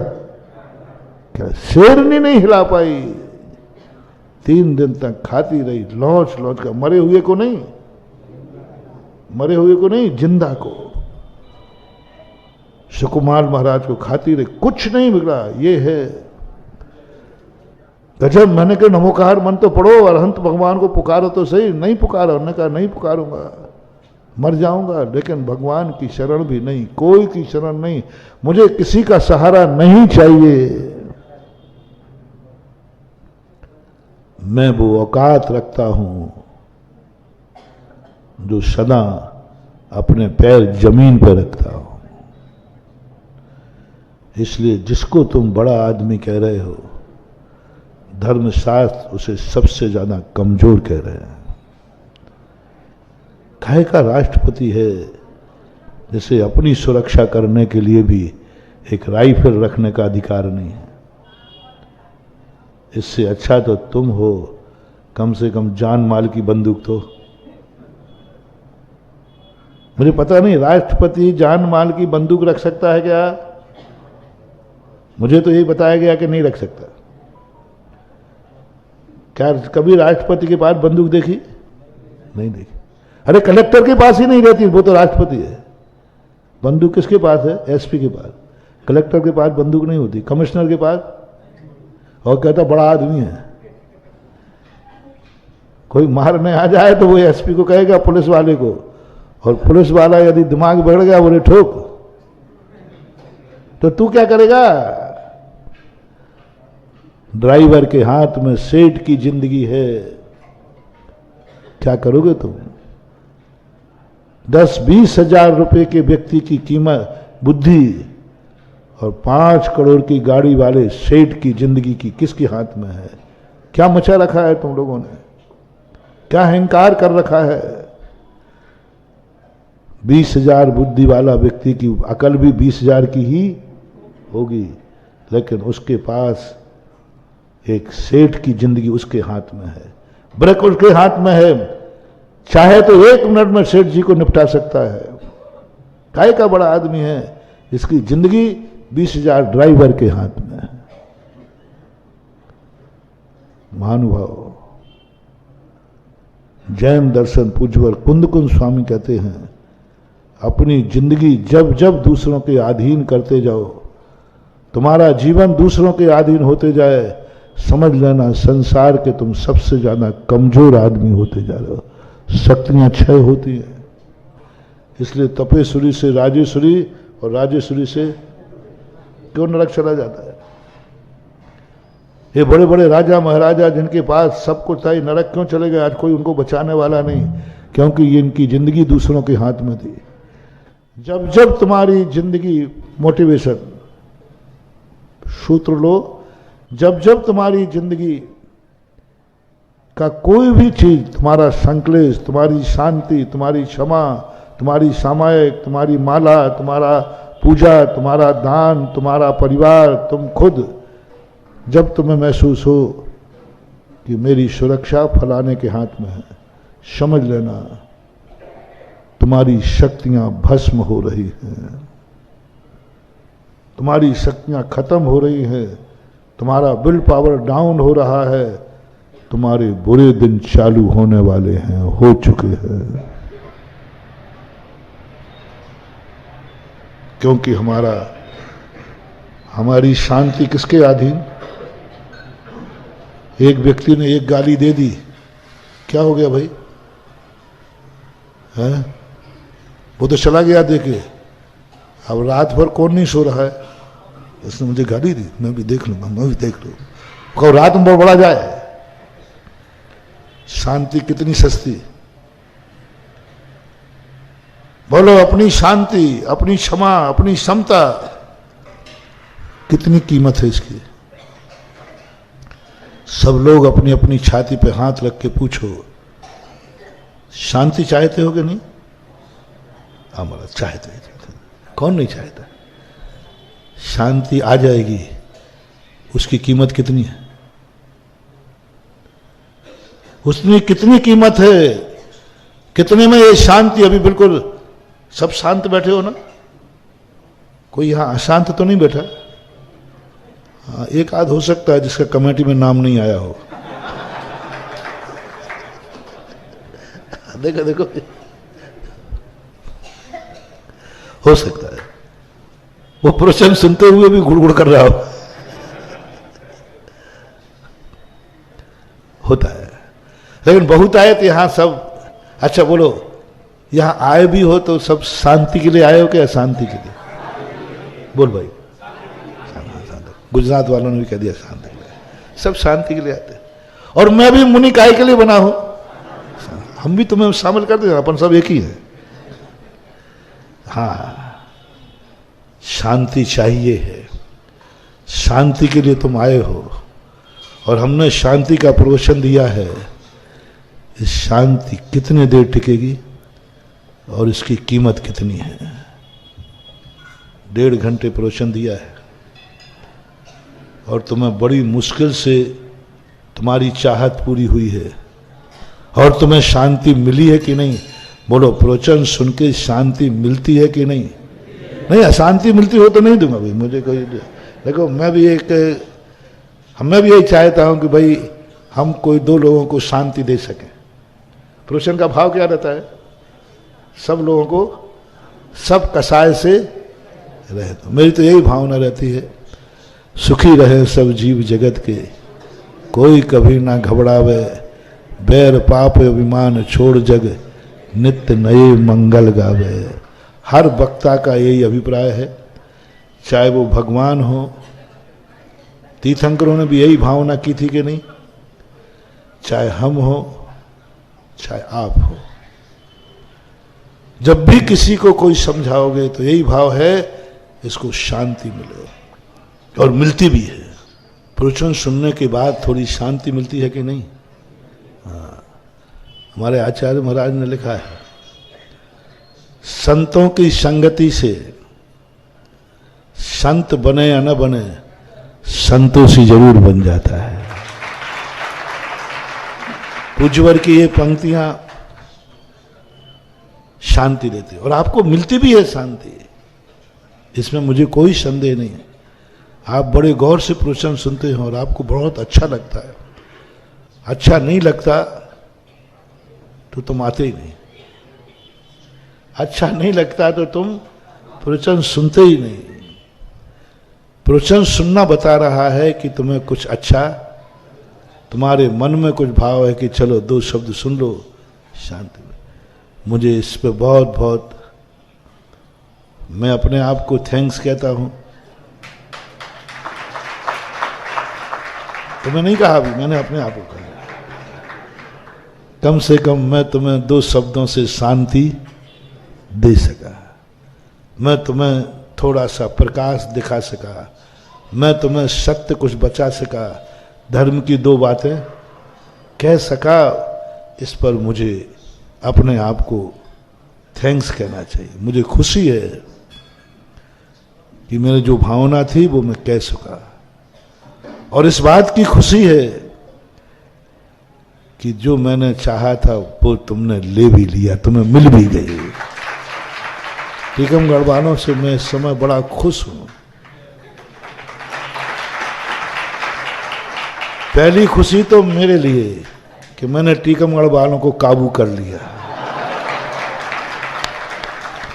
क्या शेरनी नहीं हिला पाई। 3 दिन तक खाती रही, लौच लौच का, मरे हुए को नहीं, मरे हुए को नहीं, जिंदा को। सुकुमार महाराज को खाती रही, कुछ नहीं बिगड़ा। ये है गजब। मैंने कहा नमोकार मन तो पढ़ो, अरहंत भगवान को पुकारो तो सही। नहीं पुकारा, उन्होंने कहा नहीं पुकारूंगा, मर जाऊंगा, लेकिन भगवान की शरण भी नहीं, कोई की शरण नहीं, मुझे किसी का सहारा नहीं चाहिए। मैं वो औकात रखता हूं जो सदा अपने पैर जमीन पर रखता हूं। इसलिए जिसको तुम बड़ा आदमी कह रहे हो, धर्मशास्त्र उसे सबसे ज्यादा कमजोर कह रहे हैं। काहे का राष्ट्रपति है, जिसे अपनी सुरक्षा करने के लिए भी एक राइफल रखने का अधिकार नहीं है। इससे अच्छा तो तुम हो, कम से कम जान माल की बंदूक तो। मुझे पता नहीं राष्ट्रपति जान माल की बंदूक रख सकता है क्या? मुझे तो यही बताया गया कि नहीं रख सकता। क्या कभी राष्ट्रपति के पास बंदूक देखी? नहीं देखी। अरे कलेक्टर के पास ही नहीं रहती, वो तो राष्ट्रपति है। बंदूक किसके पास है? एसपी के पास। कलेक्टर के पास बंदूक नहीं होती, कमिश्नर के पास। और कहता बड़ा आदमी है। कोई मारने आ जाए तो वो एसपी को कहेगा पुलिस वाले को, और पुलिस वाला यदि दिमाग बढ़ गया बोले ठोक, तो तू क्या करेगा? ड्राइवर के हाथ में सेठ की जिंदगी है, क्या करोगे तुम? 10-20 हजार रुपए के व्यक्ति की कीमत बुद्धि और 5 करोड़ की गाड़ी वाले सेठ की जिंदगी की किसके हाथ में है? क्या मचा रखा है तुम लोगों ने? क्या अहंकार कर रखा है? 20,000 बुद्धि वाला व्यक्ति की अकल भी 20,000 की ही होगी, लेकिन उसके पास एक सेठ की जिंदगी उसके हाथ में है, ब्रेक उसके हाथ में है। चाहे तो 1 मिनट में सेठ जी को निपटा सकता है। काय का बड़ा आदमी है, इसकी जिंदगी 20,000 ड्राइवर के हाथ में है। महानुभाव, जैन दर्शन पूज्यवर कुंद कुंद स्वामी कहते हैं, अपनी जिंदगी जब जब दूसरों के अधीन करते जाओ, तुम्हारा जीवन दूसरों के अधीन होते जाए, समझ लेना संसार के तुम सबसे ज्यादा कमजोर आदमी होते जा रहे हो। शक्तियां क्षय होती है। इसलिए तपेश्वरी से राजेश्वरी और राजेश्वरी से क्यों नरक चला जाता है? ये बड़े बड़े राजा महाराजा जिनके पास सब कुछ था, नरक क्यों चले गए? आज कोई उनको बचाने वाला नहीं, क्योंकि ये इनकी जिंदगी दूसरों के हाथ में थी। जब जब तुम्हारी जिंदगी मोटिवेशन सूत्र लो, जब जब तुम्हारी जिंदगी का कोई भी चीज, तुम्हारा संकलेश, तुम्हारी शांति, तुम्हारी क्षमा, तुम्हारी सामायिक, तुम्हारी माला, तुम्हारा पूजा, तुम्हारा दान, तुम्हारा परिवार, तुम खुद, जब तुम्हें महसूस हो कि मेरी सुरक्षा फलाने के हाथ में है, समझ लेना तुम्हारी शक्तियां भस्म हो रही हैं, तुम्हारी शक्तियां खत्म हो रही हैं, तुम्हारा विल पावर डाउन हो रहा है, तुम्हारे बुरे दिन चालू होने वाले हैं, हो चुके हैं। क्योंकि हमारी शांति किसके अधीन? एक व्यक्ति ने एक गाली दे दी, क्या हो गया भाई? हैं? वो तो चला गया देके। अब रात भर कौन नहीं सो रहा है? उसने मुझे गाली दी, मैं भी देख लूंगा, मैं भी देख लूँ। कहो रात में बढ़ा जाए। शांति कितनी सस्ती? बोलो, अपनी शांति, अपनी क्षमा, अपनी समता कितनी कीमत है इसकी? सब लोग अपनी अपनी छाती पे हाथ रख के पूछो, शांति चाहते हो कि नहीं? हमारा चाहते, कौन नहीं चाहता? शांति आ जाएगी, उसकी कीमत कितनी है? उसमें कितनी कीमत है? कितने में ये शांति? अभी बिल्कुल सब शांत बैठे हो ना? कोई यहां अशांत तो नहीं बैठा? हाँ, एक आध हो सकता है जिसका कमेटी में नाम नहीं आया हो। देखो देखो, हो सकता है वो प्रवचन सुनते हुए भी गुड़गुड़ कर रहा हो। होता है, लेकिन बहुत आए तो यहां सब, अच्छा बोलो, यहां आए भी हो तो सब शांति के लिए आए हो क्या अशांति के लिए? बोल भाई। गुजरात वालों ने भी कह दिया शांति के लिए, सब शांति के लिए आते। और मैं भी मुनि काय के लिए बना हूं, हम भी तुम्हें शामिल कर दें, अपन सब एक ही है। हाँ, शांति चाहिए है, शांति के लिए तुम आए हो, और हमने शांति का प्रवचन दिया है। इस शांति कितने देर टिकेगी और इसकी कीमत कितनी है? 1.5 घंटे प्रवचन दिया है और तुम्हें बड़ी मुश्किल से तुम्हारी चाहत पूरी हुई है और तुम्हें शांति मिली है कि नहीं? बोलो, प्रवचन सुन के शांति मिलती है कि नहीं? नहीं, अशांति मिलती हो तो नहीं दूंगा भाई मुझे कोई। देखो, मैं भी यही चाहता हूं कि भाई हम कोई 2 लोगों को शांति दे सकें। प्रवचन का भाव क्या रहता है? सब लोगों को सब कसाय से रहे। तो मेरी तो यही भावना रहती है, सुखी रहे सब जीव जगत के, कोई कभी ना घबरावे, बैर पाप अभिमान छोड़ जग, नित्य नए मंगल गावे। हर वक्ता का यही अभिप्राय है, चाहे वो भगवान हो। तीर्थंकरों ने भी यही भावना की थी कि नहीं? चाहे हम हो, चाहे आप हो, जब भी किसी को कोई समझाओगे तो यही भाव है, इसको शांति मिले, और मिलती भी है। प्रवचन सुनने के बाद थोड़ी शांति मिलती है कि नहीं? हाँ, हमारे आचार्य महाराज ने लिखा है, संतों की संगति से संत बने या न बने, संतोषी जरूर बन जाता है। पूज्यवर की ये पंक्तियां शांति देती और आपको मिलती भी है शांति, इसमें मुझे कोई संदेह नहीं है। आप बड़े गौर से प्रवचन सुनते हो और आपको बहुत अच्छा लगता है। अच्छा नहीं लगता तो तुम आते ही नहीं, अच्छा नहीं लगता तो तुम प्रवचन सुनते ही नहीं। प्रवचन सुनना बता रहा है कि तुम्हें कुछ अच्छा, तुम्हारे मन में कुछ भाव है कि चलो 2 शब्द सुन लो, शांति में। मुझे इस पे बहुत बहुत मैं अपने आप को थैंक्स कहता हूं। तो मैं नहीं कहा अभी, मैंने अपने आप को कहा, कम से कम मैं तुम्हें 2 शब्दों से शांति दे सका, मैं तुम्हें थोड़ा सा प्रकाश दिखा सका, मैं तुम्हें सत्य कुछ बचा सका, धर्म की 2 बातें कह सका। इस पर मुझे अपने आप को थैंक्स कहना चाहिए। मुझे खुशी है कि मेरी जो भावना थी वो मैं कह सका, और इस बात की खुशी है कि जो मैंने चाहा था वो तुमने ले भी लिया, तुम्हें मिल भी गई। टीकमगढ़ वालों से मैं इस समय बड़ा खुश हूं। पहली खुशी तो मेरे लिए कि मैंने टीकमगढ़ वालों को काबू कर लिया।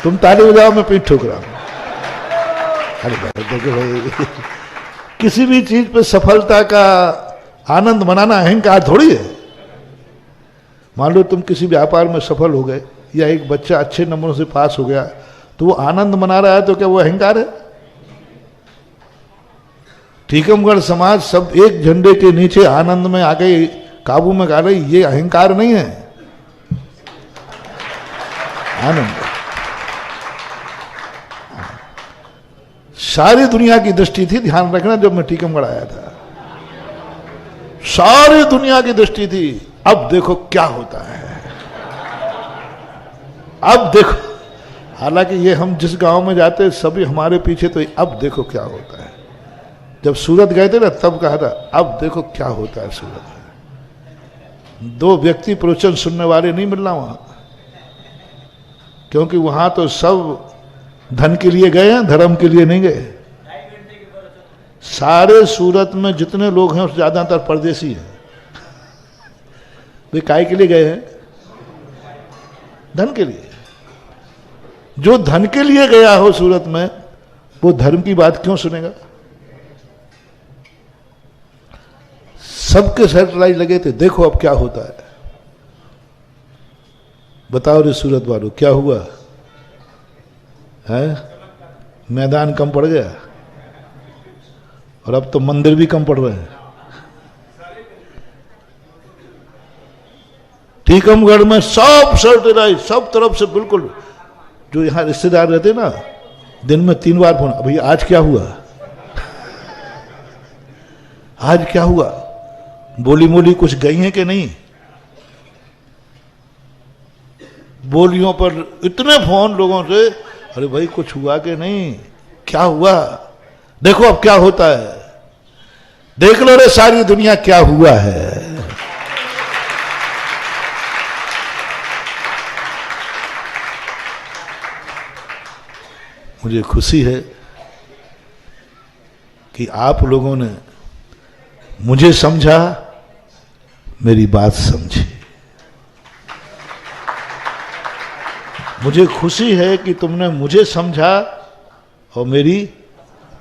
तुम ताली बजाओ, मैं पीठ ठोक रहा हूं। अरे भाई, किसी भी चीज पे सफलता का आनंद मनाना अहंकार थोड़ी है। मान लो तुम किसी व्यापार में सफल हो गए या एक बच्चा अच्छे नंबरों से पास हो गया तो वो आनंद मना रहा है, तो क्या वो अहंकार है? टीकमगढ़ समाज सब एक झंडे के नीचे आनंद में आ गए, काबू में आ रही, ये अहंकार नहीं है, आनंद। सारी दुनिया की दृष्टि थी, ध्यान रखना, जब मैं टीकमगढ़ आया था सारी दुनिया की दृष्टि थी। अब देखो क्या होता है, अब देखो। हालांकि ये हम जिस गांव में जाते सभी हमारे पीछे, तो अब देखो क्या होता है। जब सूरत गए थे ना तब कहा था अब देखो क्या होता है सूरत में। 2 व्यक्ति प्रवचन सुनने वाले नहीं मिलना वहां, क्योंकि वहां तो सब धन के लिए गए हैं, धर्म के लिए नहीं गए। सारे सूरत में जितने लोग हैं उससे ज्यादातर परदेसी हैं। वे काय के लिए गए हैं? धन के लिए। जो धन के लिए गया हो सूरत में, वो धर्म की बात क्यों सुनेगा? सबके सैटेलाइट लगे थे, देखो अब क्या होता है। बताओ रे सूरत वालों, क्या हुआ है? मैदान कम पड़ गया, और अब तो मंदिर भी कम पड़ रहे हैं। टीकमगढ़ में सब सैटेलाइट, सब तरफ से, बिल्कुल। जो यहां रिश्तेदार रहते ना, दिन में 3 बार फोन, भैया आज क्या हुआ, आज क्या हुआ, बोली मोली कुछ गई है कि नहीं। बोलियों पर इतने फोन लोगों से, अरे भाई कुछ हुआ कि नहीं, क्या हुआ, देखो अब क्या होता है, देख लो रे सारी दुनिया क्या हुआ है। मुझे खुशी है कि आप लोगों ने मुझे समझा, मेरी बात समझी। मुझे खुशी है कि तुमने मुझे समझा और मेरी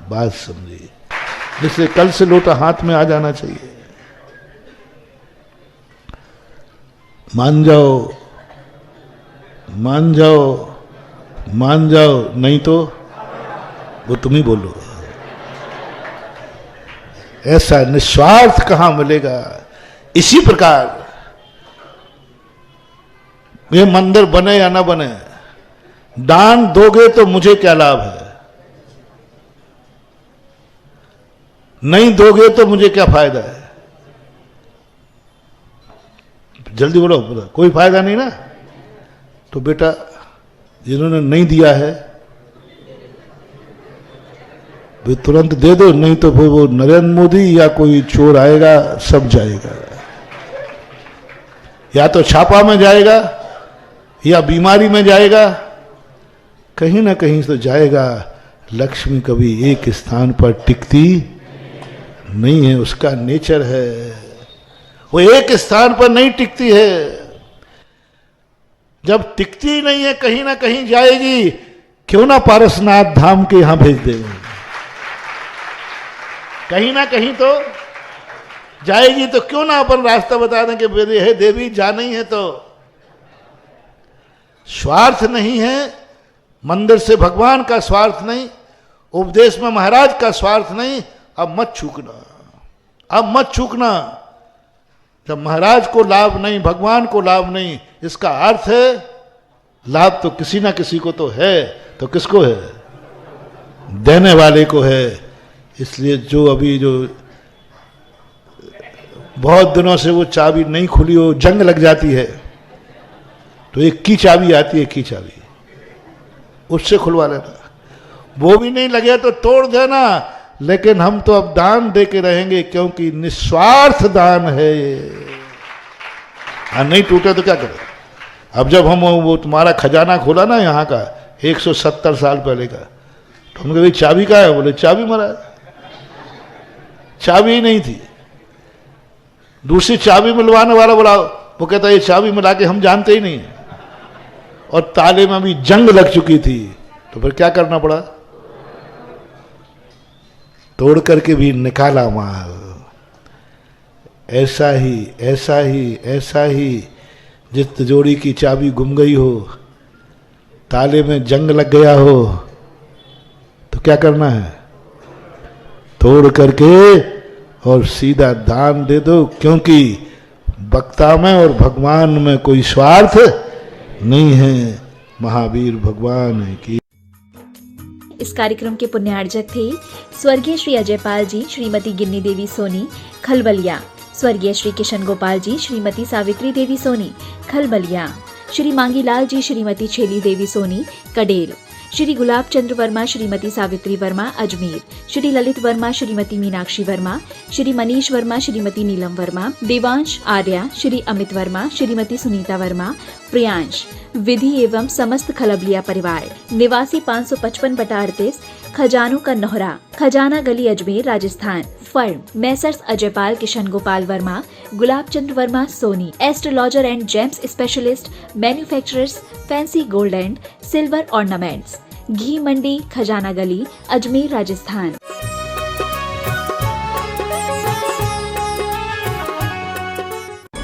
बात समझी। इसलिए कल से लोटा हाथ में आ जाना चाहिए। मान जाओ, मान जाओ, मान जाओ, नहीं तो वो तुम ही बोलो। ऐसा निस्वार्थ कहां मिलेगा। इसी प्रकार ये मंदिर बने या ना बने, दान दोगे तो मुझे क्या लाभ है, नहीं दोगे तो मुझे क्या फायदा है। जल्दी बोलो, कोई फायदा नहीं ना। तो बेटा जिन्होंने नहीं दिया है वे तुरंत दे दो, नहीं तो फिर वो नरेंद्र मोदी या कोई चोर आएगा, सब जाएगा। या तो छापा में जाएगा या बीमारी में जाएगा, कहीं ना कहीं तो जाएगा। लक्ष्मी कभी एक स्थान पर टिकती नहीं है, उसका नेचर है, वो एक स्थान पर नहीं टिकती है। जब टिकती नहीं है कहीं ना कहीं जाएगी, क्यों ना पारसनाथ धाम के यहां भेज देंगे, कहीं ना कहीं तो जाएगी। तो क्यों ना अपन रास्ता बता दें कि हे देवी जाना ही है। तो स्वार्थ नहीं है, मंदिर से भगवान का स्वार्थ नहीं, उपदेश में महाराज का स्वार्थ नहीं। अब मत चूकना, अब मत चूकना। जब महाराज को लाभ नहीं, भगवान को लाभ नहीं, इसका अर्थ है लाभ तो किसी ना किसी को तो है। तो किसको है? देने वाले को है। इसलिए जो अभी जो बहुत दिनों से वो चाबी नहीं खुली हो, जंग लग जाती है, तो एक की चाबी आती है, की चाबी उससे खुलवा लेना। वो भी नहीं लगे तो तोड़ देना। लेकिन हम तो अब दान दे के रहेंगे, क्योंकि निस्वार्थ दान है। नहीं टूटे तो क्या करें। अब जब हम वो तुम्हारा खजाना खोला ना यहाँ का 170 साल पहले का, तो हम कहे चाबी कहाँ है? बोले चाबी महाराज, चाबी ही नहीं थी। दूसरी चाबी मिलवाने वाला बोला, वो कहता ये चाबी मिला के हम जानते ही नहीं। और ताले में भी जंग लग चुकी थी, तो फिर क्या करना पड़ा? तोड़ करके भी निकाला माल। ऐसा ही ऐसा ही ऐसा ही जिस तिजोरी की चाबी गुम गई हो, ताले में जंग लग गया हो, तो क्या करना है? तोड़ करके और सीधा दान दे दो। क्योंकि वक्ता में और भगवान में कोई स्वार्थ नहीं है। महावीर भगवान की। इस कार्यक्रम के पुण्यार्जक थे स्वर्गीय श्री अजयपाल जी, श्रीमती गिन्नी देवी सोनी, खलबलिया। स्वर्गीय श्री किशन गोपाल जी, श्रीमती सावित्री देवी सोनी, खलबलिया। श्री मांगीलाल जी, श्रीमती छेली देवी सोनी, कडेल। श्री गुलाब चंद्र वर्मा, श्रीमती सावित्री वर्मा, अजमेर। श्री ललित वर्मा, श्रीमती मीनाक्षी वर्मा। श्री मनीष वर्मा, श्रीमती नीलम वर्मा। देवांश आर्या, श्री अमित वर्मा, श्रीमती सुनीता वर्मा, प्रियांश। विधि एवं समस्त खलबलिया परिवार, निवासी 555/38, खजानों का नोहरा, Khazana Gali, Ajmer, Rajasthan. Firm Messrs Ajaypal Kishan Gopal Verma, Gulab Chandra Verma Soni, astrologer and gems specialist, manufacturers, fancy gold and silver ornaments. Ghee Mandi, Khazana Gali, Ajmer, Rajasthan.